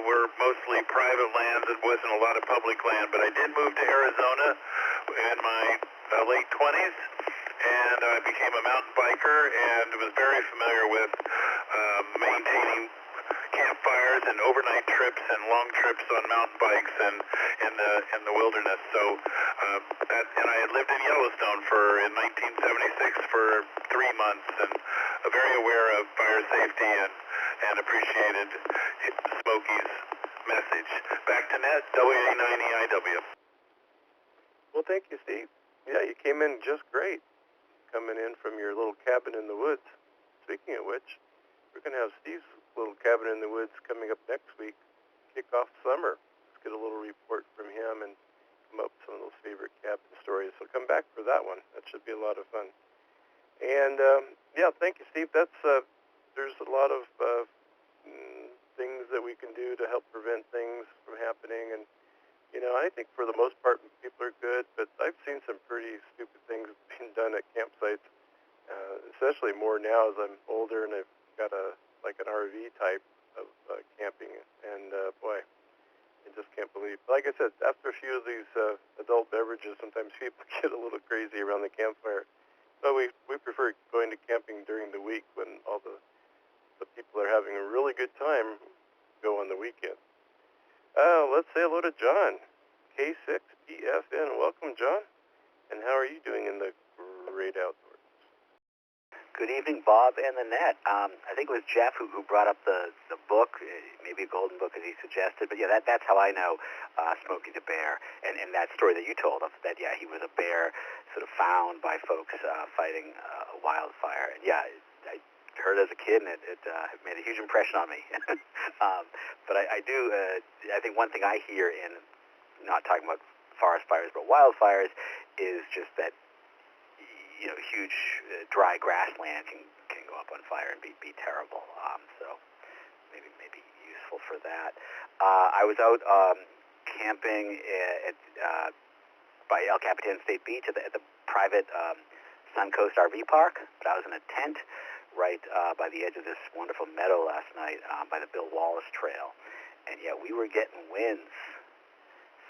were mostly private lands. It wasn't a lot of public land. But I did move to Arizona in my late 20s, and I became a mountain biker and was very familiar with maintaining campfires and overnight trips and long trips on mountain bikes and in the wilderness. So and I had lived in Yellowstone in 1976 for 3 months, and very aware of fire safety and appreciated Smokey's message. Back to net, WA9EIW. Well, thank you, Steve. Yeah, you came in just great, coming in from your little cabin in the woods. Speaking of which, we're going to have Steve's little cabin in the woods coming up next week, kick off summer. Let's get a little report from him and come up with some of those favorite cabin stories. So come back for that one. That should be a lot of fun. And yeah, thank you, Steve. That's there's a lot of things that we can do to help prevent things from happening. And I think for the most part people are good, but I've seen some pretty stupid things being done at campsites, especially more now as I'm older and I've got an RV type of camping, and boy, I just can't believe. Like I said, after a few of these adult beverages, sometimes people get a little crazy around the campfire. So we prefer going to camping during the week when all the people are having a really good time. Go on the weekend. Let's say hello to John, K6PFN. Welcome, John. And how are you doing in the great outdoors? Good evening, Bob and the net. I think it was Jeff who brought up the book, maybe a golden book as he suggested. But yeah, that's how I know Smokey the Bear, and that story that you told of, that yeah, he was a bear sort of found by folks fighting a wildfire. And yeah, I heard it as a kid, and it made a huge impression on me. But I do, I think one thing I hear in not talking about forest fires but wildfires is just that huge dry grassland can go up on fire and be terrible. So maybe useful for that. I was out camping by El Capitan State Beach at the private Suncoast RV Park, but I was in a tent right by the edge of this wonderful meadow last night by the Bill Wallace Trail, and yeah, we were getting winds.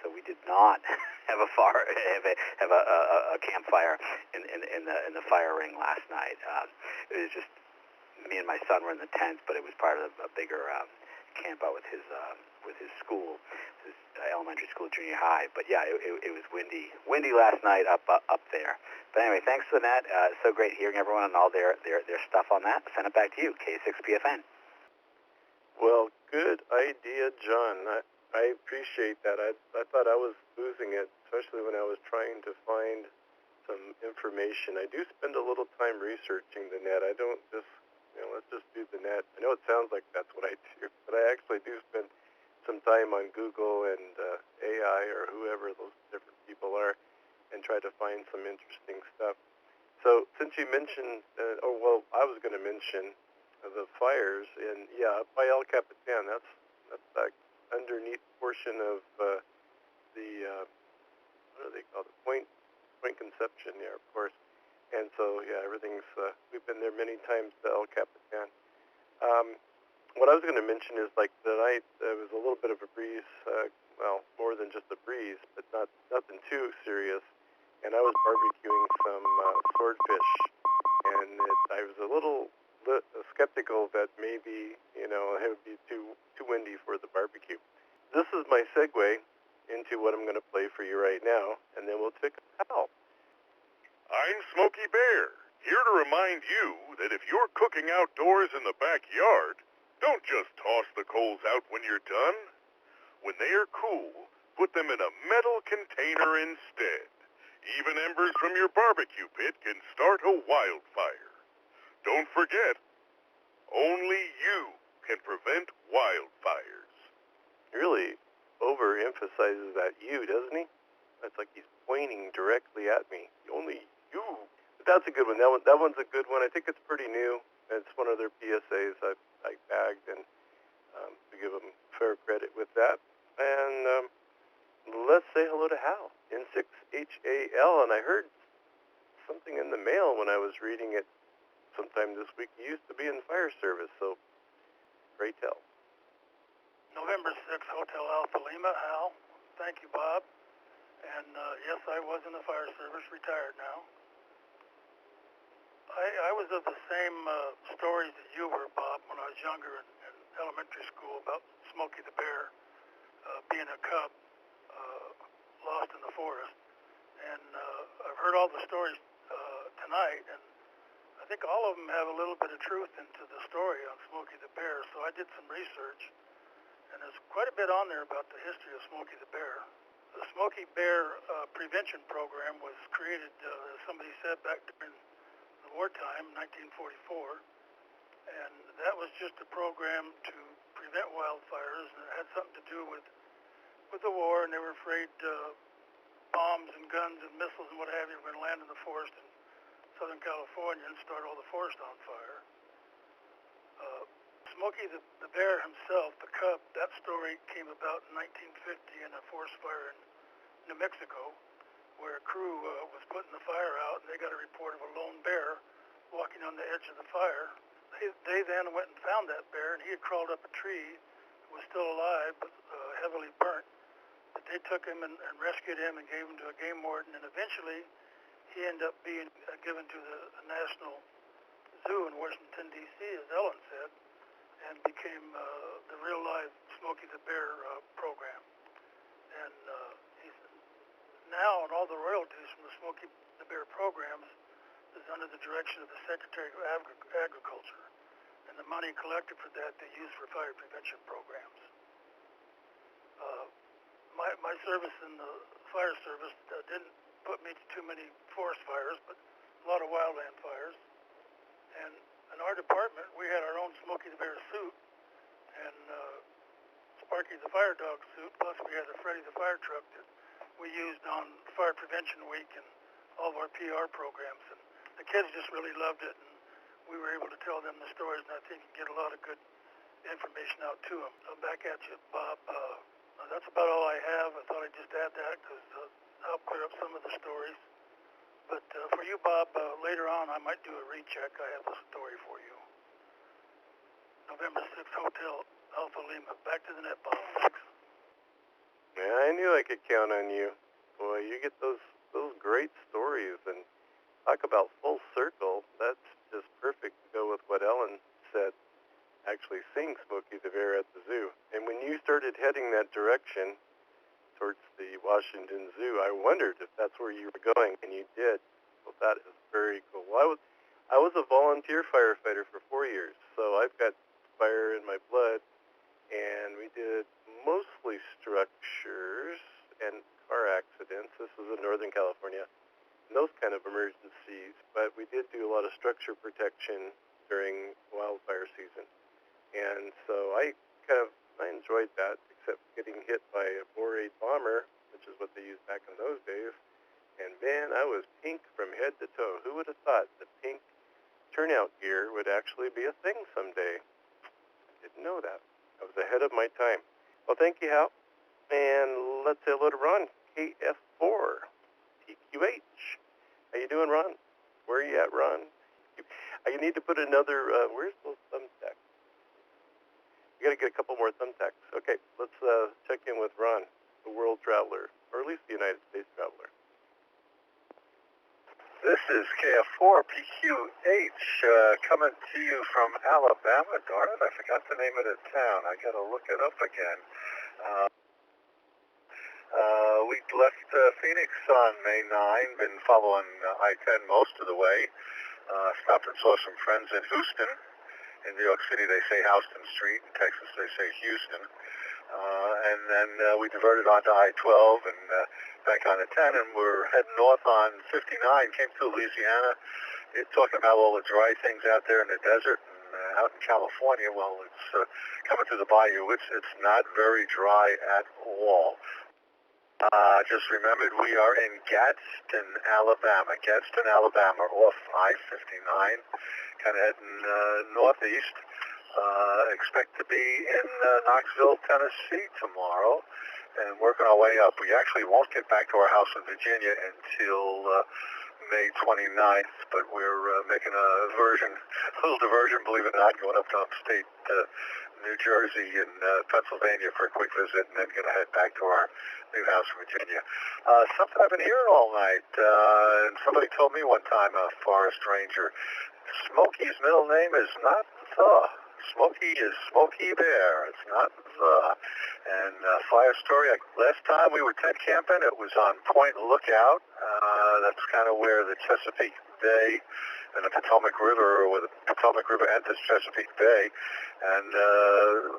So we did not have a campfire in the fire ring last night. It was just me and my son were in the tent, but it was part of a bigger camp out with his school, his elementary school, junior high. But yeah, it was windy last night up there. But anyway, thanks for that. So great hearing everyone and all their stuff on that. Send it back to you, K6PFN. Well, good idea, John. I appreciate that. I thought I was losing it, especially when I was trying to find some information. I do spend a little time researching the net. I don't just, let's just do the net. I know it sounds like that's what I do, but I actually do spend some time on Google and AI or whoever those different people are and try to find some interesting stuff. So since you mentioned, I was going to mention the fires in, up by El Capitan. That's that underneath portion of the, what do they call it? Point Conception, yeah, of course. And so, everything's, we've been there many times to El Capitan. What I was going to mention is, like, tonight, there was a little bit of a breeze, more than just a breeze, but nothing too serious. And I was barbecuing some swordfish, and I was a little skeptical that maybe, it would be too windy for the barbecue. This is my segue into what I'm going to play for you right now, and then we'll take a pal. I'm Smokey Bear, here to remind you that if you're cooking outdoors in the backyard, don't just toss the coals out when you're done. When they are cool, put them in a metal container instead. Even embers from your barbecue pit can start a wildfire. Don't forget, only you can prevent wildfires. He really overemphasizes that you, doesn't he? It's like he's pointing directly at me. Only you. But that's a good one. That one's a good one. I think it's pretty new. It's one of their PSAs I bagged, and to give them fair credit with that. And let's say hello to Hal, N6HAL. And I heard something in the mail when I was reading it sometime this week. He used to be in fire service, so pray tell. November 6th, Hotel Alpha Lima, Hal. Thank you, Bob. And yes, I was in the fire service, retired now. I was of the same stories that you were, Bob, when I was younger in elementary school about Smokey the Bear being a cub lost in the forest. And I've heard all the stories tonight, and I think all of them have a little bit of truth into the story on Smokey the Bear. So I did some research, and there's quite a bit on there about the history of Smokey the Bear. The Smokey Bear prevention program was created, as somebody said, back during the wartime, 1944, and that was just a program to prevent wildfires, and it had something to do with the war, and they were afraid bombs and guns and missiles and what have you were going to land in the forest in Southern California and start all the forest on fire. Smokey the Bear himself, the cub, that story came about in 1950 in a forest fire in New Mexico, where a crew was putting the fire out, and they got a report of a lone bear walking on the edge of the fire. They then went and found that bear, and he had crawled up a tree, was still alive, but heavily burnt. But they took him and rescued him and gave him to a game warden, and eventually he ended up being given to the National Zoo in Washington, D.C., as Ellen said, and became the real-life Smokey the Bear program. And he's now, and all the royalties from the Smokey the Bear programs is under the direction of the Secretary of Agriculture, and the money collected for that they use for fire prevention programs. My service in the fire service didn't put me to too many forest fires, but a lot of wildland fires. And in our department, we had our own Smokey the Bear suit, and Sparky the Fire Dog suit, plus we had a Freddy the Fire Truck that we used on Fire Prevention Week and all of our PR programs. And the kids just really loved it, and we were able to tell them the stories, and I think you get a lot of good information out to them. Back at you, Bob. That's about all I have. I thought I'd just add that because help clear up some of the stories. But for you, Bob, later on I might do a recheck. I have a story for you. November 6th, Hotel Alpha Lima. Back to the net, Bob. Thanks. Yeah, I knew I could count on you. Boy, you get those great stories, and talk about full circle. That's just perfect to go with what Ellen said. Actually seeing Smokey the Bear at the zoo. And when you started heading that direction towards the Washington Zoo, I wondered if that's where you were going, and you did. Well, that is very cool. Well, I was a volunteer firefighter for 4 years, so I've got fire in my blood, and we did mostly structures and car accidents. This was in Northern California, and those kind of emergencies, but we did do a lot of structure protection during wildfire season. And so I kind of I enjoyed that, except getting hit by a Bore bomber, which is what they used back in those days. And man, I was pink from head to toe. Who would have thought the pink turnout gear would actually be a thing someday? I didn't know that. I was ahead of my time. Well, thank you, Hal. And let's say hello to Ron, KF4, TQH. How you doing, Ron? Where are you at, Ron? You need to put another, where's those thumbtacks? You got to get a couple more thumbtacks. Okay, let's check in with Ron, the world traveler, or at least the United States traveler. This is KF4PQH coming to you from Alabama. Darn it, I forgot the name of the town. I got to look it up again. We left Phoenix on May 9, been following I-10 most of the way. Stopped and saw some friends in Houston. In New York City, they say Houston Street. In Texas, they say Houston. And then we diverted onto I-12 and back on the 10, and we're heading north on 59, came through Louisiana. It's talking about all the dry things out there in the desert, and out in California, well, it's coming through the bayou. It's not very dry at all. Just remembered we are in Gadsden, Alabama, off I-59, kind of heading northeast. Expect to be in Knoxville, Tennessee tomorrow, and working our way up. We actually won't get back to our house in Virginia until May 29th, but we're making a little diversion, believe it or not, going up to upstate New Jersey and Pennsylvania for a quick visit, and then going to head back to our new house in Virginia. Something I've been hearing all night, and somebody told me one time, a forest ranger, Smokey's middle name is not Smokey is Smokey Bear. It's not And fire story, last time we were tent camping, it was on Point Lookout. That's kind of where the Chesapeake Bay and the Potomac River, where the Potomac River enters Chesapeake Bay. And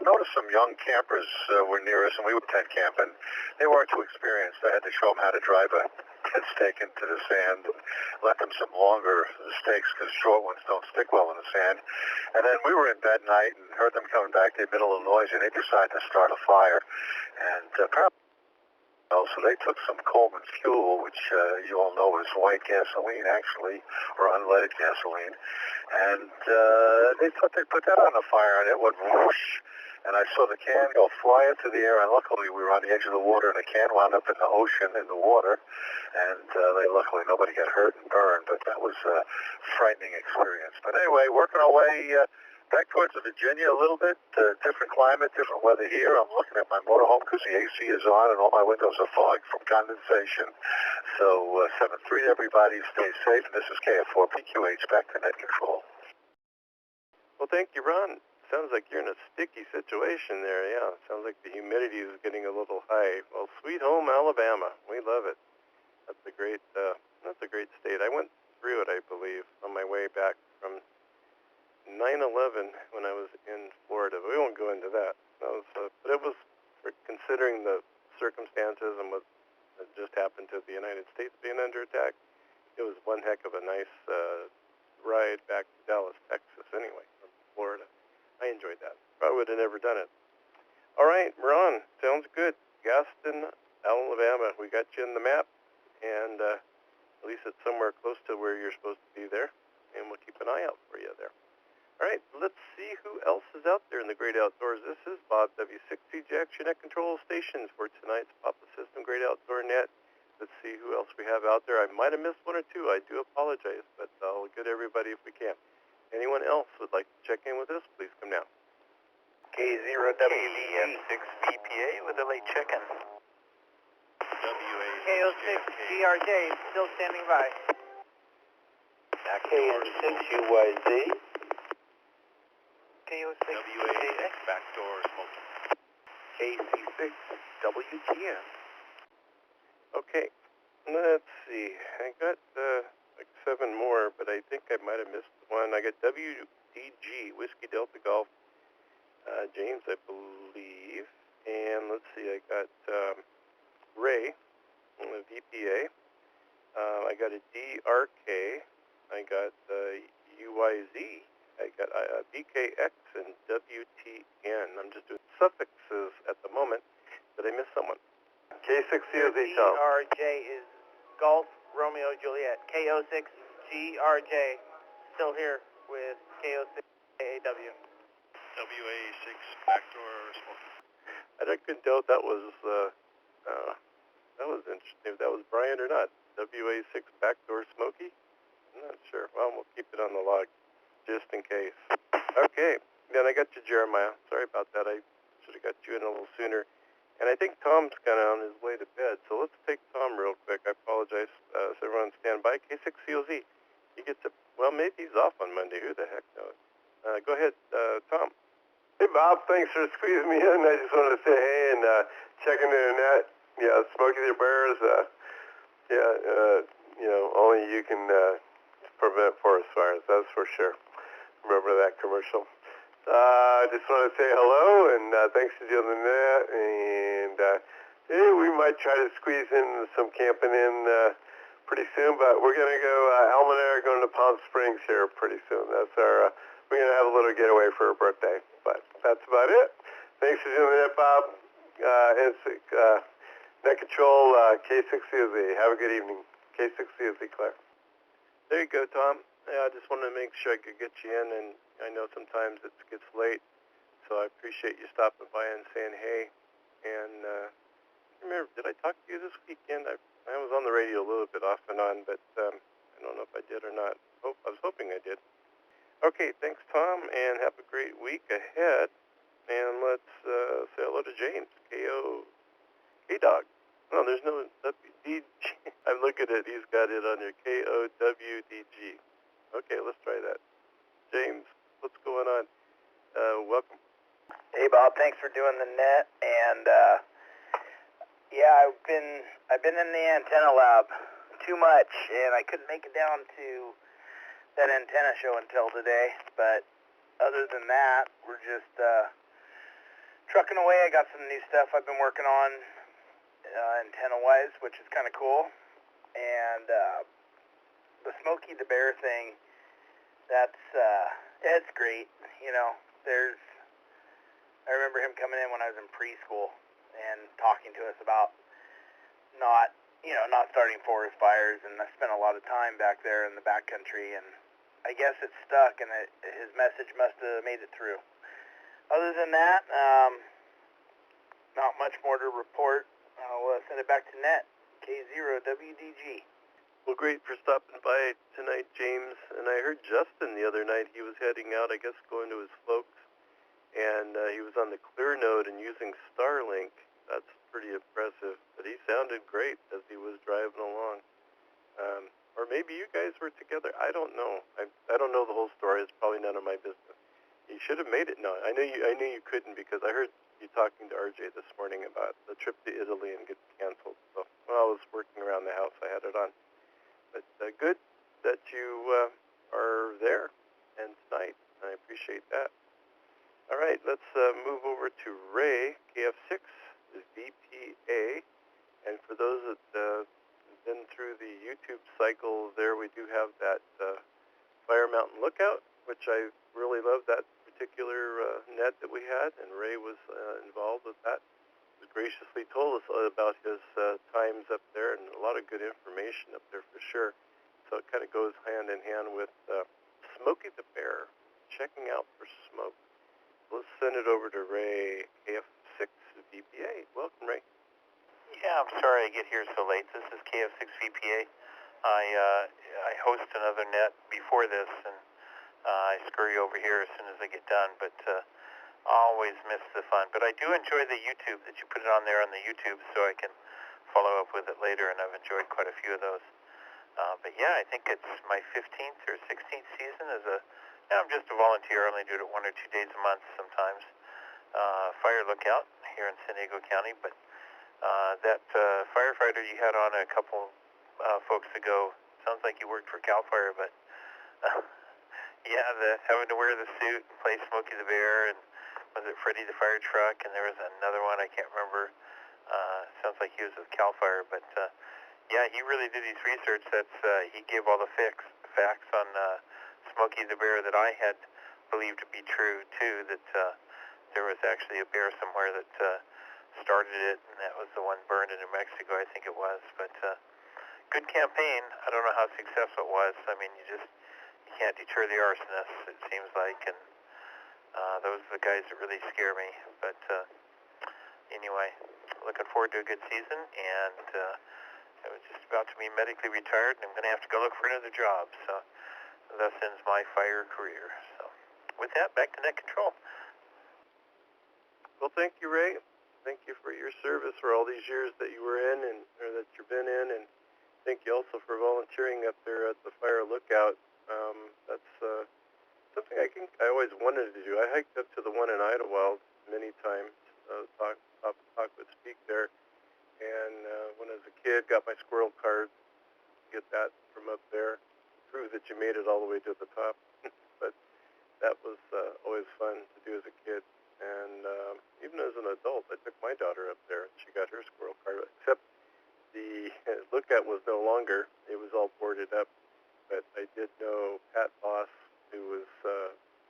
noticed some young campers were near us, and we were tent camping. They weren't too experienced. I had to show them how to drive a tent stake into the sand and let them some longer stakes because short ones don't stick well in the sand. And then we were in bed night and heard them coming back. They made a little noise, and they decided to start a fire. And so they took some Coleman's fuel, which you all know is white gasoline, actually, or unleaded gasoline. And they thought they'd put that on the fire, and it went whoosh. And I saw the can go fly into the air, and luckily we were on the edge of the water, and the can wound up in the ocean, in the water. And luckily nobody got hurt and burned, but that was a frightening experience. But anyway, working our way back towards Virginia a little bit, different climate, different weather here. I'm looking at my motorhome because the AC is on and all my windows are fogged from condensation. So 7-3 to everybody, stay safe. And this is KF4PQH, back to net control. Well, thank you, Ron. Sounds like you're in a sticky situation there, yeah. Sounds like the humidity is getting a little high. Well, sweet home Alabama. We love it. That's a great state. I went through it, I believe, on my way back from 9/11 when I was in Florida. We won't go into that. But it was, for considering the circumstances and what just happened to the United States being under attack, it was one heck of a nice ride back to Dallas, Texas, anyway, from Florida. I enjoyed that. Probably would have never done it. All right, Ron, sounds good. Gaston, Alabama. We got you in the map, and at least it's somewhere close to where you're supposed to be there, and we'll keep an eye out for you there. All right, let's see who else is out there in the great outdoors. This is Bob W6C Jack, your net control stations for tonight's Papa System Great Outdoor Net. Let's see who else we have out there. I might have missed one or two. I do apologize, but I'll get everybody if we can. Anyone else would like to check in with us, please come now. K0WDM6BPA with a late check-in. KO6GRJ, still standing by. KN6UYZ. KO6WAX, backdoor smoking. KC6WTN. Okay, let's see. I got like 7 more, but I think I might have missed one. I got WDG, Whiskey Delta Golf, James, I believe. And let's see, I got Ray, VPA. I got a DRK. I got UYZ. I got BKX and WTN. I'm just doing suffixes at the moment. Did I miss someone? K6COZ, Tom. GRJ is Golf Romeo Juliet. KO6 GRJ, still here with KO6 AAW. WA6 backdoor Smokey. I couldn't tell if that was interesting, if that was Brian or not. WA6 backdoor Smokey? I'm not sure. Well, we'll keep it on the log, just in case. Okay, then I got you, Jeremiah. Sorry about that. I should have got you in a little sooner. And I think Tom's kind of on his way to bed, so let's take Tom real quick. I apologize. So everyone stand by. K6COZ. He gets a, well, maybe he's off on Monday. Who the heck knows? Go ahead, Tom. Hey, Bob. Thanks for squeezing me in. I just wanted to say hey and checking the net. Yeah, Smokey the Bears. Only you can prevent forest fires. That's for sure. Remember that commercial. I just want to say hello and thanks for doing the net. And hey, we might try to squeeze in some camping in pretty soon, but we're going to go Alma and I are going to Palm Springs here pretty soon. That's our we're going to have a little getaway for her birthday, but that's about it. Thanks for doing the net, Bob. Net Control, K6COZ. Have a good evening. K6COZ, Claire. There you go, Tom. Yeah, I just wanted to make sure I could get you in, and I know sometimes it gets late, so I appreciate you stopping by and saying hey. And remember, did I talk to you this weekend? I was on the radio a little bit off and on, but I don't know if I did or not. I was hoping I did. Okay, thanks, Tom, and have a great week ahead. And let's say hello to James, K-Dog. No, there's no WDG. I'm looking at it. He's got it on your KOWDG. Okay, let's try that. James, what's going on? Welcome. Hey, Bob. Thanks for doing the net. And yeah, I've been in the antenna lab too much, and I couldn't make it down to that antenna show until today. But other than that, we're just trucking away. I got some new stuff I've been working on antenna-wise, which is kind of cool. And the Smokey the Bear thing, it's great. You know, I remember him coming in when I was in preschool and talking to us about not starting forest fires, and I spent a lot of time back there in the backcountry, and I guess it stuck, and his message must have made it through. Other than that, not much more to report. I'll send it back to net, K0WDG. Well, great for stopping by tonight, James. And I heard Justin the other night. He was heading out, I guess, going to his folks. And he was on the clear node and using Starlink. That's pretty impressive. But he sounded great as he was driving along. Or maybe you guys were together. I don't know. I don't know the whole story. It's probably none of my business. You should have made it. No, I knew you couldn't because I heard you talking to RJ this morning about the trip to Italy and get canceled. So while I was working around the house, I had it on. But good that you are there and tonight. I appreciate that. All right, let's move over to Ray, KF6, VPA. And for those that have been through the YouTube cycle there, we do have that Fire Mountain Lookout, which I really love that particular net that we had, and Ray was involved with that. He graciously told us about his times up there, and a lot of good information up there for sure. So it kind of goes hand in hand with Smokey the Bear, checking out for smoke. Let's send it over to Ray, KF6 VPA. Welcome, Ray. Yeah, I'm sorry I get here so late. This is KF6 VPA. I host another net before this, and I scurry over here as soon as I get done, but always miss the fun. But I do enjoy the YouTube, that you put it on there on the YouTube so I can follow up with it later, and I've enjoyed quite a few of those. But yeah, I think it's my 15th or 16th season as I'm just a volunteer. I only do it 1 or 2 days a month sometimes. Fire Lookout here in San Diego County, but that firefighter you had on a couple folks ago, sounds like you worked for CAL FIRE, but yeah, having to wear the suit and play Smokey the Bear, and was it Freddy the Fire Truck, and there was another one, I can't remember. Sounds like he was with CAL FIRE, but yeah, he really did his research. He gave all the facts on Smokey the Bear that I had believed to be true, too, that there was actually a bear somewhere that started it, and that was the one burned in New Mexico, I think it was. But good campaign. I don't know how successful it was. I mean, you can't deter the arsonists, it seems like, and those are the guys that really scare me. But anyway, looking forward to a good season, and I was just about to be medically retired, and I'm going to have to go look for another job. So thus ends my fire career. So with that, back to net control. Well, thank you, Ray. Thank you for your service for all these years that you were in or that you've been in, and thank you also for volunteering up there at the fire lookout. That's something I always wanted to do. I hiked up to the one in Idlewild many times. Talk would speak there, and when I was a kid, got my squirrel card. Get that from up there. Prove that you made it all the way to the top. But that was always fun to do as a kid. And even as an adult, I took my daughter up there, and she got her squirrel card. Except the lookout was no longer. It was all boarded up. But I did know Pat Boss, who was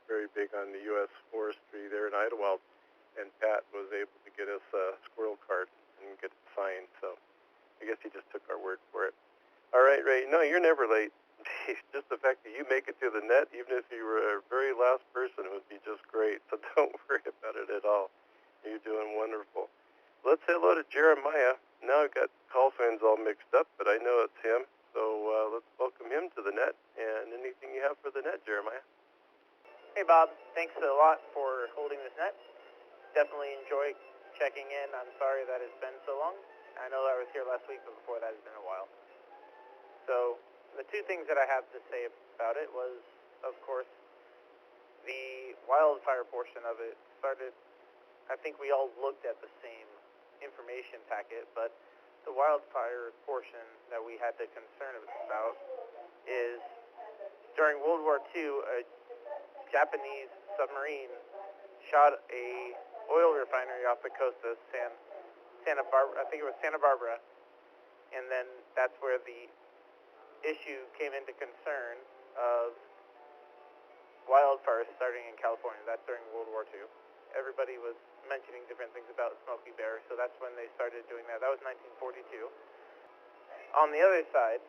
very big on the U.S. forestry there in Idlewild, and Pat was able to get us a squirrel card and get it signed. So I guess he just took our word for it. All right, Ray. No, you're never late. Just the fact that you make it to the net, even if you were a very last person, would be just great. So don't worry about it at all. You're doing wonderful. Let's say hello to Jeremiah. Now I've got call signs all mixed up, but I know it's him. So let's welcome him to the net. And anything you have for the net, Jeremiah? Hey, Bob. Thanks a lot for holding this net. Definitely enjoy checking in. I'm sorry that it's been so long. I know I was here last week, but before that, it's been a while. So the two things that I have to say about it was, of course, the wildfire portion of it started. I think we all looked at the same information packet, but the wildfire portion that we had to concern about is during World War II, a Japanese submarine shot a oil refinery off the coast of Santa Barbara. I think it was Santa Barbara, and then that's where the issue came into concern of wildfires starting in California. That's during World War II. Everybody was mentioning different things about Smokey Bear, so that's when they started doing that. That was 1942. On the other side,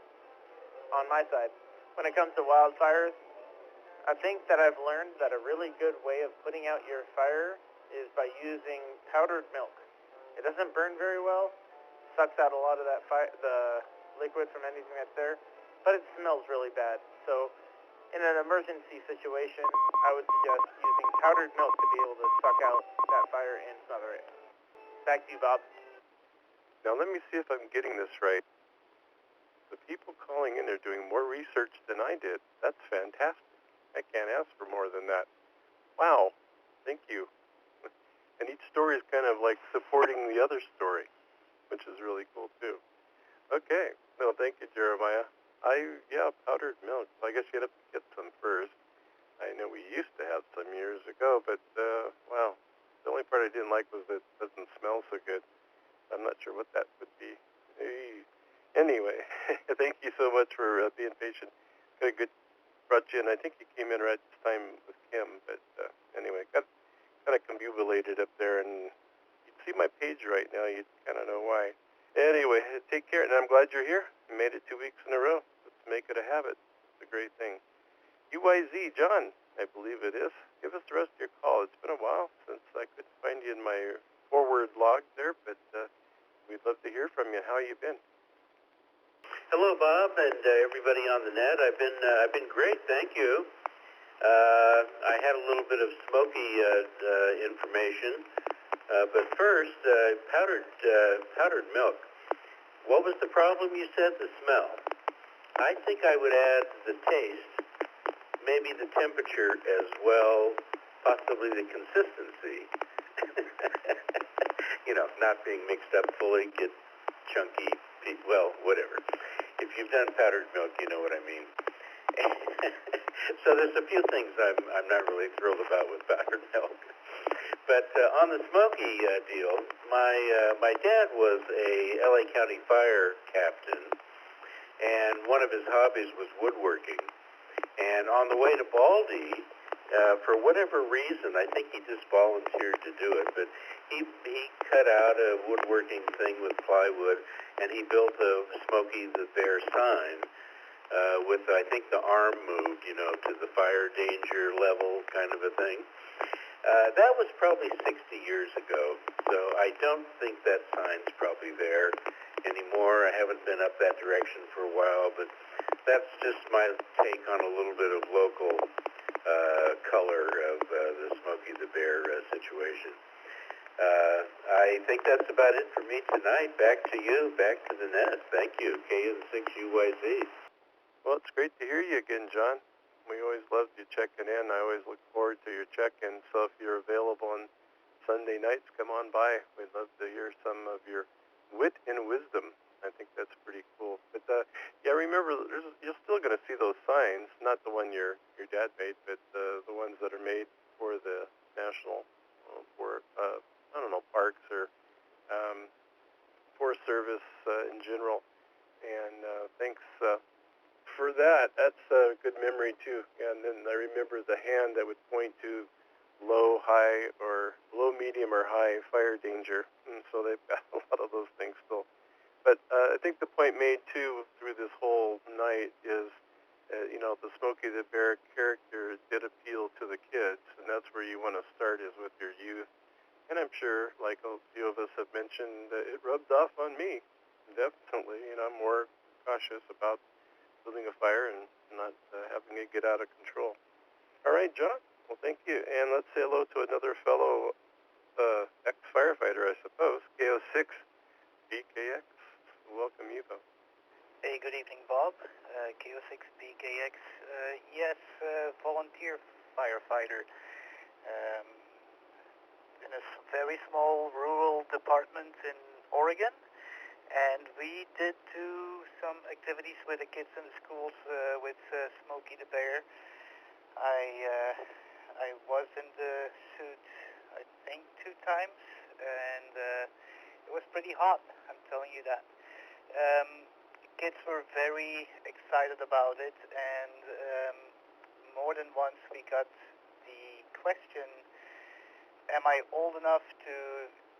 on my side, when it comes to wildfires, I think that I've learned that a really good way of putting out your fire is by using powdered milk. It doesn't burn very well, sucks out a lot of that the liquid from anything that's there, but it smells really bad. So in an emergency situation, I would suggest using powdered milk to be able to suck out that fire and smother it. Back to you, Bob. Now let me see if I'm getting this right. The people calling in are doing more research than I did. That's fantastic. I can't ask for more than that. Wow. Thank you. And each story is kind of like supporting the other story, which is really cool too. Okay. No, thank you, Jeremiah. Powdered milk. I guess you had to get some first. I know we used to have some years ago, but, wow. The only part I didn't like was that it doesn't smell so good. I'm not sure what that would be. Anyway, thank you so much for being patient. Got a good brought you in. I think you came in right this time with Kim, but anyway, got kind of confubulated up there, and you'd see my page right now. You'd kind of know why. Anyway, take care, and I'm glad you're here. You made it 2 weeks in a row. Let's make it a habit. It's a great thing. UYZ, John, I believe it is. Give us the rest of your call. It's been a while since I could find you in my forward log there, but we'd love to hear from you. How you been? Hello, Bob, and everybody on the net. I've been great, thank you. I had a little bit of Smokey information, but first, powdered milk. What was the problem? You said the smell. I think I would add the taste, maybe the temperature as well, possibly the consistency. Not being mixed up fully, get chunky, well, whatever. If you've done powdered milk, you know what I mean. So there's a few things I'm not really thrilled about with powdered milk. But on the Smokey deal, my dad was a LA County fire captain, and one of his hobbies was woodworking. And on the way to Baldy, For whatever reason, I think he just volunteered to do it, but he cut out a woodworking thing with plywood, and he built a Smokey the Bear sign with, I think, the arm moved, to the fire danger level kind of a thing. That was probably 60 years ago, so I don't think that sign's probably there anymore. I haven't been up that direction for a while, but that's just my take on a little bit of local color of the Smokey the Bear situation. I think that's about it for me tonight. Back to you, back to the net. Thank you, KN6UYZ. Well, it's great to hear you again, John. We always love you checking in. I always look forward to your check-in. So if you're available on Sunday nights, come on by. We'd love to hear some of your wit and wisdom. I think that's pretty cool. But yeah, remember, you're still going to see those signs, not the one your dad made, but the ones that are made for the national, I don't know, parks or Forest Service in general. And thanks for that. That's a good memory too. And then I remember the hand that would point to low, high, or low, medium, or high fire danger. And so they've got a lot of those things still. But I think the point made, too, through this whole night is, the Smokey the Bear character did appeal to the kids, and that's where you want to start is with your youth. And I'm sure, like a few of us have mentioned, it rubbed off on me, definitely. I'm more cautious about building a fire and not having it get out of control. All right, John. Well, thank you. And let's say hello to another fellow ex-firefighter, I suppose, KO6 BKX. Welcome, Evo. Hey, good evening, Bob. KO6BKX. Yes, volunteer firefighter. In a very small rural department in Oregon. And we did do some activities with the kids in the schools with Smokey the Bear. I was in the suit, I think, 2 times. And it was pretty hot, I'm telling you that. Kids were very excited about it, and more than once we got the question, am I old enough to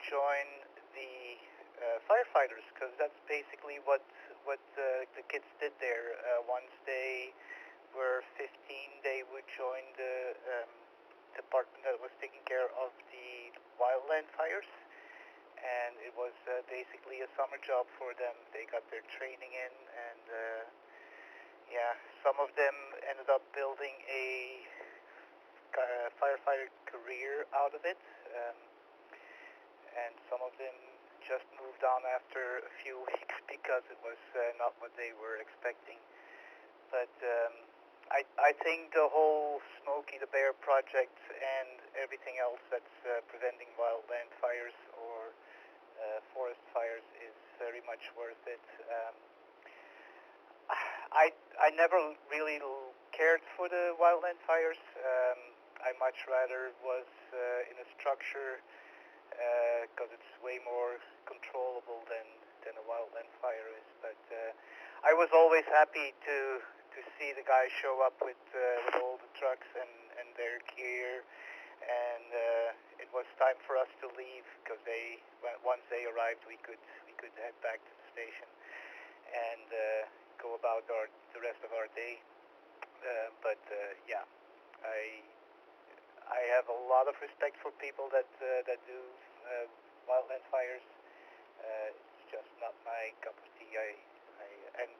join the firefighters? Because that's basically what the kids did there. Once they were 15, they would join the department that was taking care of the wildland fires. And it was basically a summer job for them. They got their training in, and some of them ended up building a firefighter career out of it, and some of them just moved on after a few weeks because it was not what they were expecting. But I think the whole Smokey the Bear project and everything else that's preventing wildland fires or forest fires is very much worth it. I never really cared for the wildland fires. I much rather was in a structure because it's way more controllable than a wildland fire is. But I was always happy to see the guys show up with all the trucks and their gear. And it was time for us to leave because once they arrived, we could head back to the station and go about the rest of our day. But I have a lot of respect for people that do wildland fires. It's just not my cup of tea. And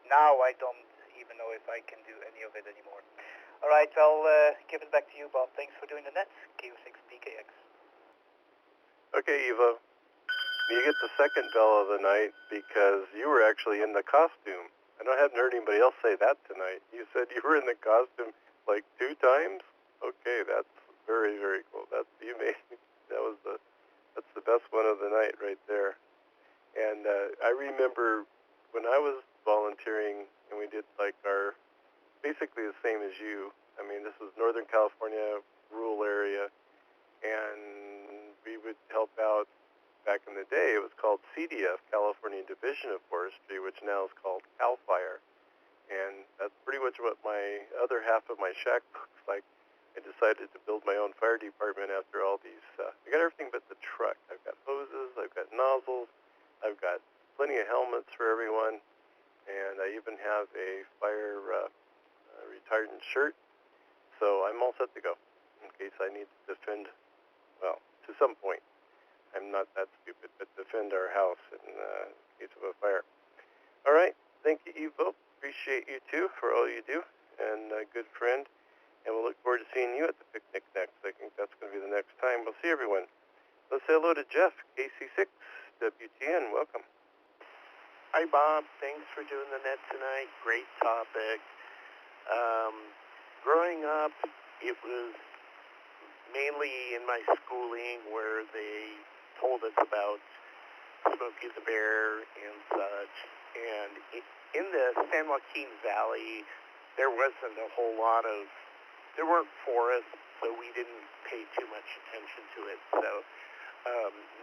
now I don't even know if I can do any of it anymore. All right, I'll give it back to you, Bob. Thanks for doing the nets, KO6BKX. Okay, Evo. You get the second bell of the night because you were actually in the costume. I haven't heard anybody else say that tonight. You said you were in the costume like 2 times? Okay, that's very, very cool. That's the best one of the night right there. And I remember when I was volunteering and we did like our basically the same as you. I mean, this was Northern California, rural area, and we would help out. Back in the day, it was called CDF, California Division of Forestry, which now is called CAL FIRE. And that's pretty much what my other half of my shack looks like. I decided to build my own fire department after all these. I got everything but the truck. I've got hoses, I've got nozzles, I've got plenty of helmets for everyone, and I even have a fire retardant shirt. So I'm all set to go in case I need to defend, well, to some point. I'm not that stupid, but defend our house in case of a fire. All right. Thank you, Evo. Appreciate you, too, for all you do, and a good friend. And we'll look forward to seeing you at the picnic next. I think that's going to be the next time. We'll see everyone. Let's say hello to Jeff, KC6, WTN. Welcome. Hi, Bob. Thanks for doing the net tonight. Great topic. Growing up, it was mainly in my schooling where they told us about Smokey the Bear and such. And in the San Joaquin Valley, there wasn't a whole lot of, there weren't forests, so we didn't pay too much attention to it. So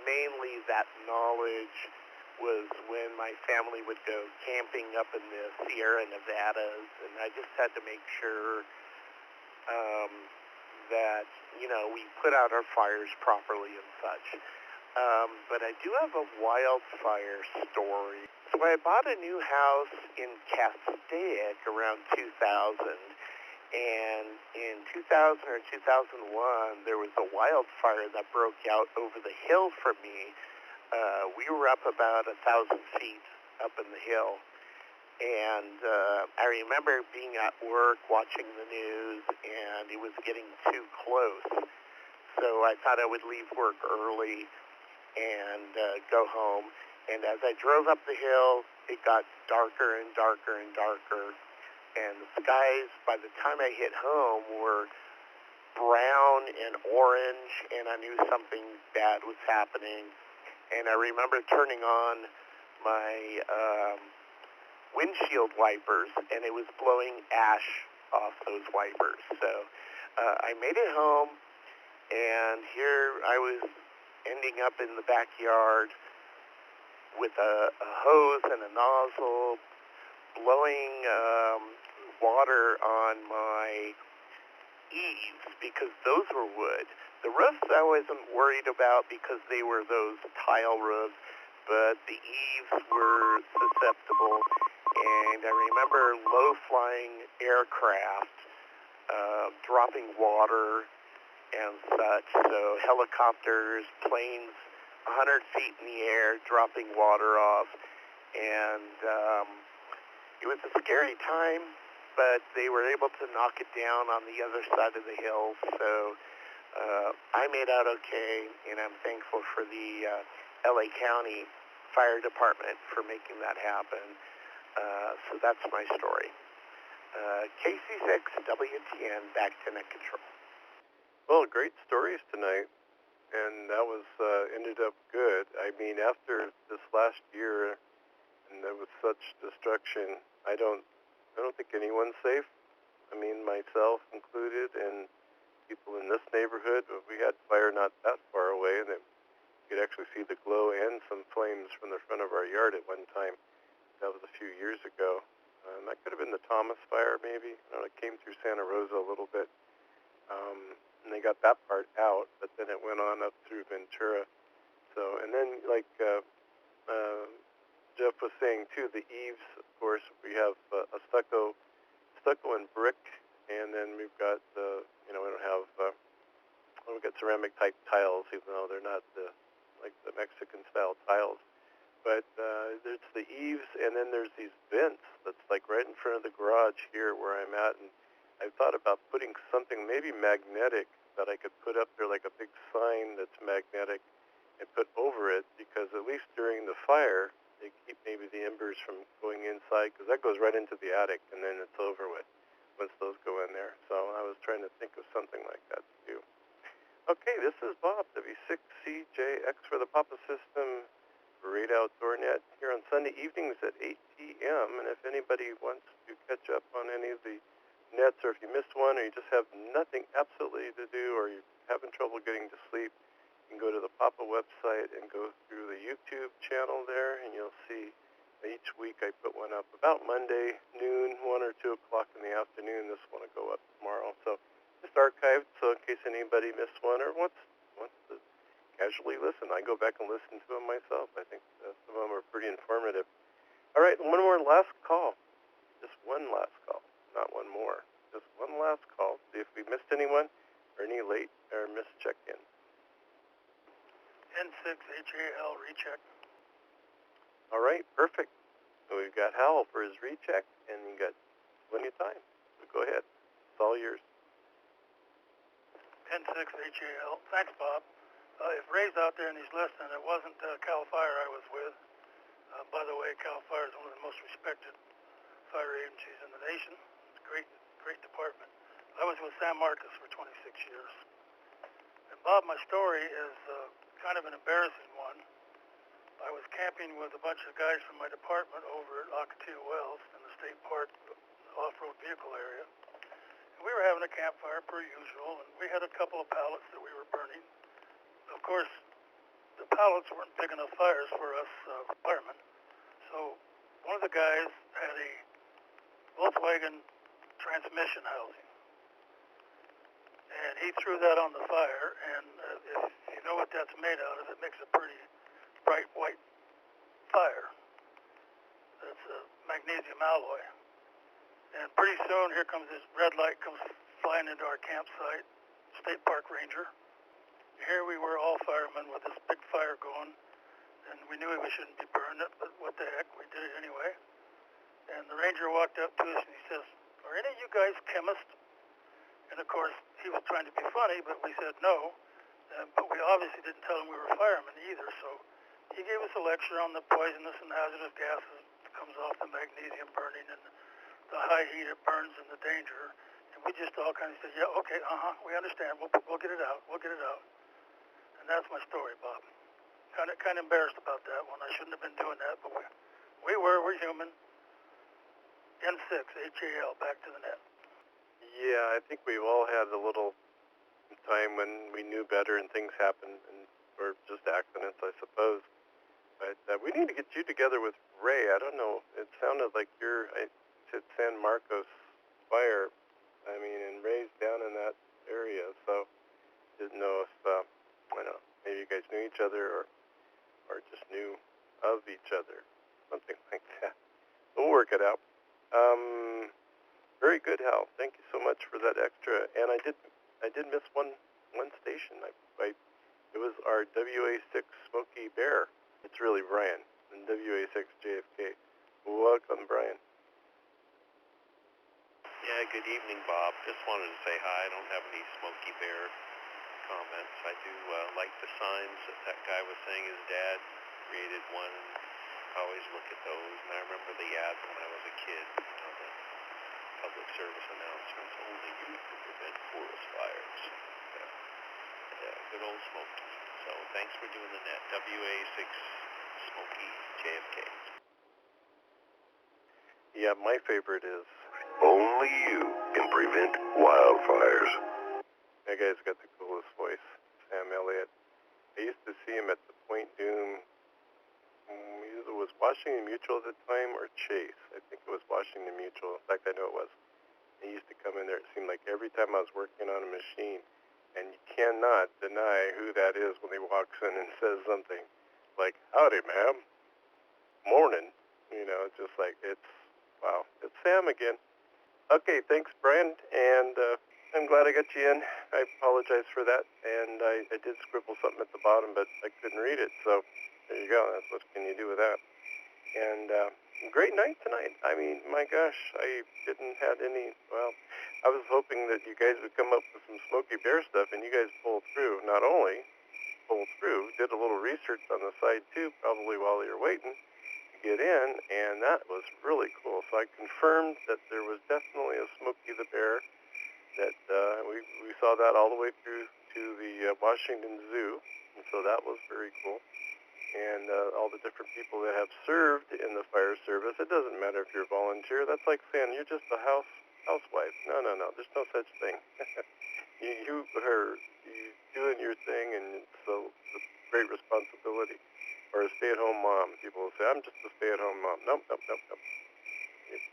mainly that knowledge was when my family would go camping up in the Sierra Nevadas, and I just had to make sure that, you know, we put out our fires properly and such. But I do have a wildfire story. So I bought a new house in Castaic around 2000, and in 2000 or 2001, there was a wildfire that broke out over the hill from me. We were up about 1,000 feet up in the hill, and I remember being at work watching the news, and it was getting too close. So I thought I would leave work early and go home. And as I drove up the hill, it got darker and darker and darker. And the skies, by the time I hit home, were brown and orange, and I knew something bad was happening. And I remember turning on my windshield wipers, and it was blowing ash off those wipers. So I made it home, and here I was ending up in the backyard with a hose and a nozzle, blowing water on my eaves because those were wood. The roofs I wasn't worried about because they were those tile roofs, but the eaves were susceptible. And I remember low-flying aircraft dropping water and such, so helicopters, planes 100 feet in the air dropping water off, and it was a scary time, but they were able to knock it down on the other side of the hill, so I made out okay, and I'm thankful for the LA County Fire Department for making that happen. So that's my story. KC6 WTN, back to net control. Well, great stories tonight, and that was ended up good. I mean, after this last year, and there was such destruction, I don't think anyone's safe. I mean, myself included, and people in this neighborhood. But we had fire not that far away, and you could actually see the glow and some flames from the front of our yard at one time. That was a few years ago. That could have been the Thomas fire, maybe. It came through Santa Rosa a little bit. And they got that part out, but then it went on up through Ventura. So, and then like Jeff was saying too, the eaves, of course, we have a stucco and brick, and then we've got we don't have we've got ceramic type tiles, even though they're not like the Mexican style tiles. But there's the eaves, and then there's these vents that's like right in front of the garage here where I'm at, and I've thought about putting something maybe magnetic that I could put up there, like a big sign that's magnetic, and put over it, because at least during the fire, they keep maybe the embers from going inside, because that goes right into the attic, and then it's over with once those go in there. So I was trying to think of something like that to do. Okay, this is Bob, W6CJX for the Papa System Great Outdoor Net, here on Sunday evenings at 8 p.m. And if anybody wants to catch up on any of the nets, or if you missed one, or you just have nothing absolutely to do, or you're having trouble getting to sleep, you can go to the Papa website and go through the YouTube channel there, and you'll see each week I put one up about Monday, noon, 1 or 2 o'clock in the afternoon. This one will go up tomorrow. So just archived, so in case anybody missed one or wants to casually listen, I go back and listen to them myself. I think some of them are pretty informative. All right, one more last call. Just one last call, not one more. Just one last call. See if we missed anyone or any late or missed check-in. N6HAL recheck. All right, perfect. So we've got Hal for his recheck, and you got plenty of time. So go ahead. It's all yours. N6HAL. Thanks, Bob. If Ray's out there and he's listening, it wasn't CAL FIRE I was with. By the way, CAL FIRE is one of the most respected fire agencies in the nation. It's a great department. I was with San Marcos for 26 years. And Bob, my story is kind of an embarrassing one. I was camping with a bunch of guys from my department over at Ocotillo Wells in the state park off-road vehicle area. And we were having a campfire per usual, and we had a couple of pallets that we were burning. Of course, the pallets weren't big enough fires for us firemen. So one of the guys had a Volkswagen transmission housing. And he threw that on the fire, and if you know what that's made out of, it makes a pretty bright white fire. That's a magnesium alloy. And pretty soon, here comes this red light comes flying into our campsite, state park ranger. Here we were, all firemen, with this big fire going, and we knew we shouldn't be burning it, but what the heck, we did it anyway. And the ranger walked up to us and he says, "Are any of you guys chemists?" And of course, he was trying to be funny, but we said no. But we obviously didn't tell him we were firemen either, so he gave us a lecture on the poisonous and hazardous gases that comes off the magnesium burning and the high heat it burns and the danger. And we just all kind of said, yeah, okay, we understand. We'll get it out. We'll get it out. And that's my story, Bob. Kind of embarrassed about that one. I shouldn't have been doing that, but we're human. N6, HAL, back to the net. Yeah, I think we've all had a little time when we knew better and things happened, or just accidents, I suppose. But we need to get you together with Ray. I don't know. It sounded like you're at San Marcos Fire. I mean, and Ray's down in that area, so didn't know if, I don't know, maybe you guys knew each other or just knew of each other, something like that. We'll work it out. Very good, Hal. Thank you so much for that extra. And I did miss one station. It was our WA6 Smokey Bear. It's really Brian, and WA6 JFK. Welcome, Brian. Yeah, good evening, Bob. Just wanted to say hi. I don't have any Smokey Bear comments. I do like the signs that guy was saying his dad created one. I always look at those, and I remember the ads when I was a kid, the public service announcements, only you can prevent forest fires. Good old Smokey. So thanks for doing the net. WA6 Smokey JFK. Yeah, my favorite is only you can prevent wildfires. That guy's got the coolest voice, Sam Elliott. I used to see him at the Point Doom. It was Washington Mutual at the time, or Chase. I think it was Washington Mutual. In fact, I know it was. He used to come in there, it seemed like every time I was working on a machine. And you cannot deny who that is when he walks in and says something like, "Howdy, ma'am. Morning." You know, it's just like, wow, it's Sam again. Okay, thanks, Brian. And I'm glad I got you in. I apologize for that. And I did scribble something at the bottom, but I couldn't read it. So there you go. That's what can you do with that. And great night tonight. I mean, my gosh, I didn't have any, well, I was hoping that you guys would come up with some Smokey Bear stuff, and you guys pulled through. Not only pulled through, did a little research on the side, too, probably while you were waiting to get in, and that was really cool. So I confirmed that there was definitely a Smokey the Bear, that we saw that all the way through to the Washington Zoo, and so that was very cool. And all the different people that have served in the fire service. It doesn't matter if you're a volunteer. That's like saying you're just a housewife. No. There's no such thing. you are doing your thing, and so it's a great responsibility. Or a stay-at-home mom. People will say, "I'm just a stay-at-home mom." Nope. It's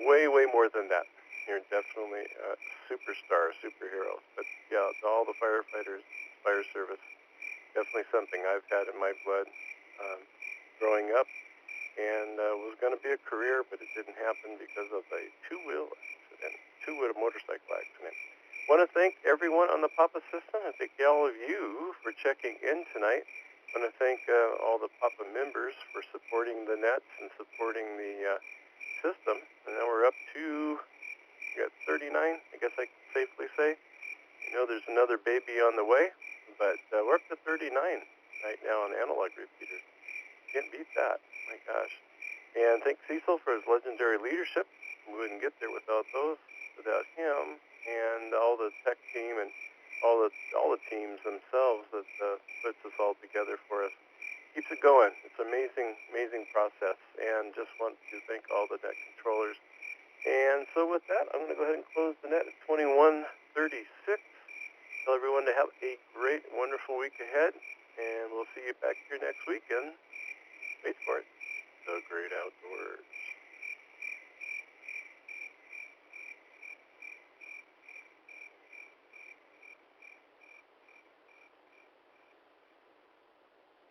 way more than that. you're definitely a superstar, superhero. But yeah, to all the firefighters, fire service, definitely something I've had in my blood growing up, and was going to be a career, but it didn't happen because of a two-wheel motorcycle accident. Want to thank everyone on the PAPA system, and thank all of you for checking in tonight. Want to thank all the PAPA members for supporting the nets and supporting the system. And now we're up to, we got 39, I guess I can safely say. You know, there's another baby on the way, but we're up to 39 right now on analog repeaters. Can't beat that, my gosh. And thank Cecil for his legendary leadership. We wouldn't get there without him, and all the tech team and all the teams themselves that puts this all together for us. Keeps it going. It's an amazing process, and just want to thank all the net controllers. And so with that, I'm going to go ahead and close the net at 21:36. Tell everyone to have a great, wonderful week ahead, and we'll see you back here next weekend. Wait for it. The Great Outdoors.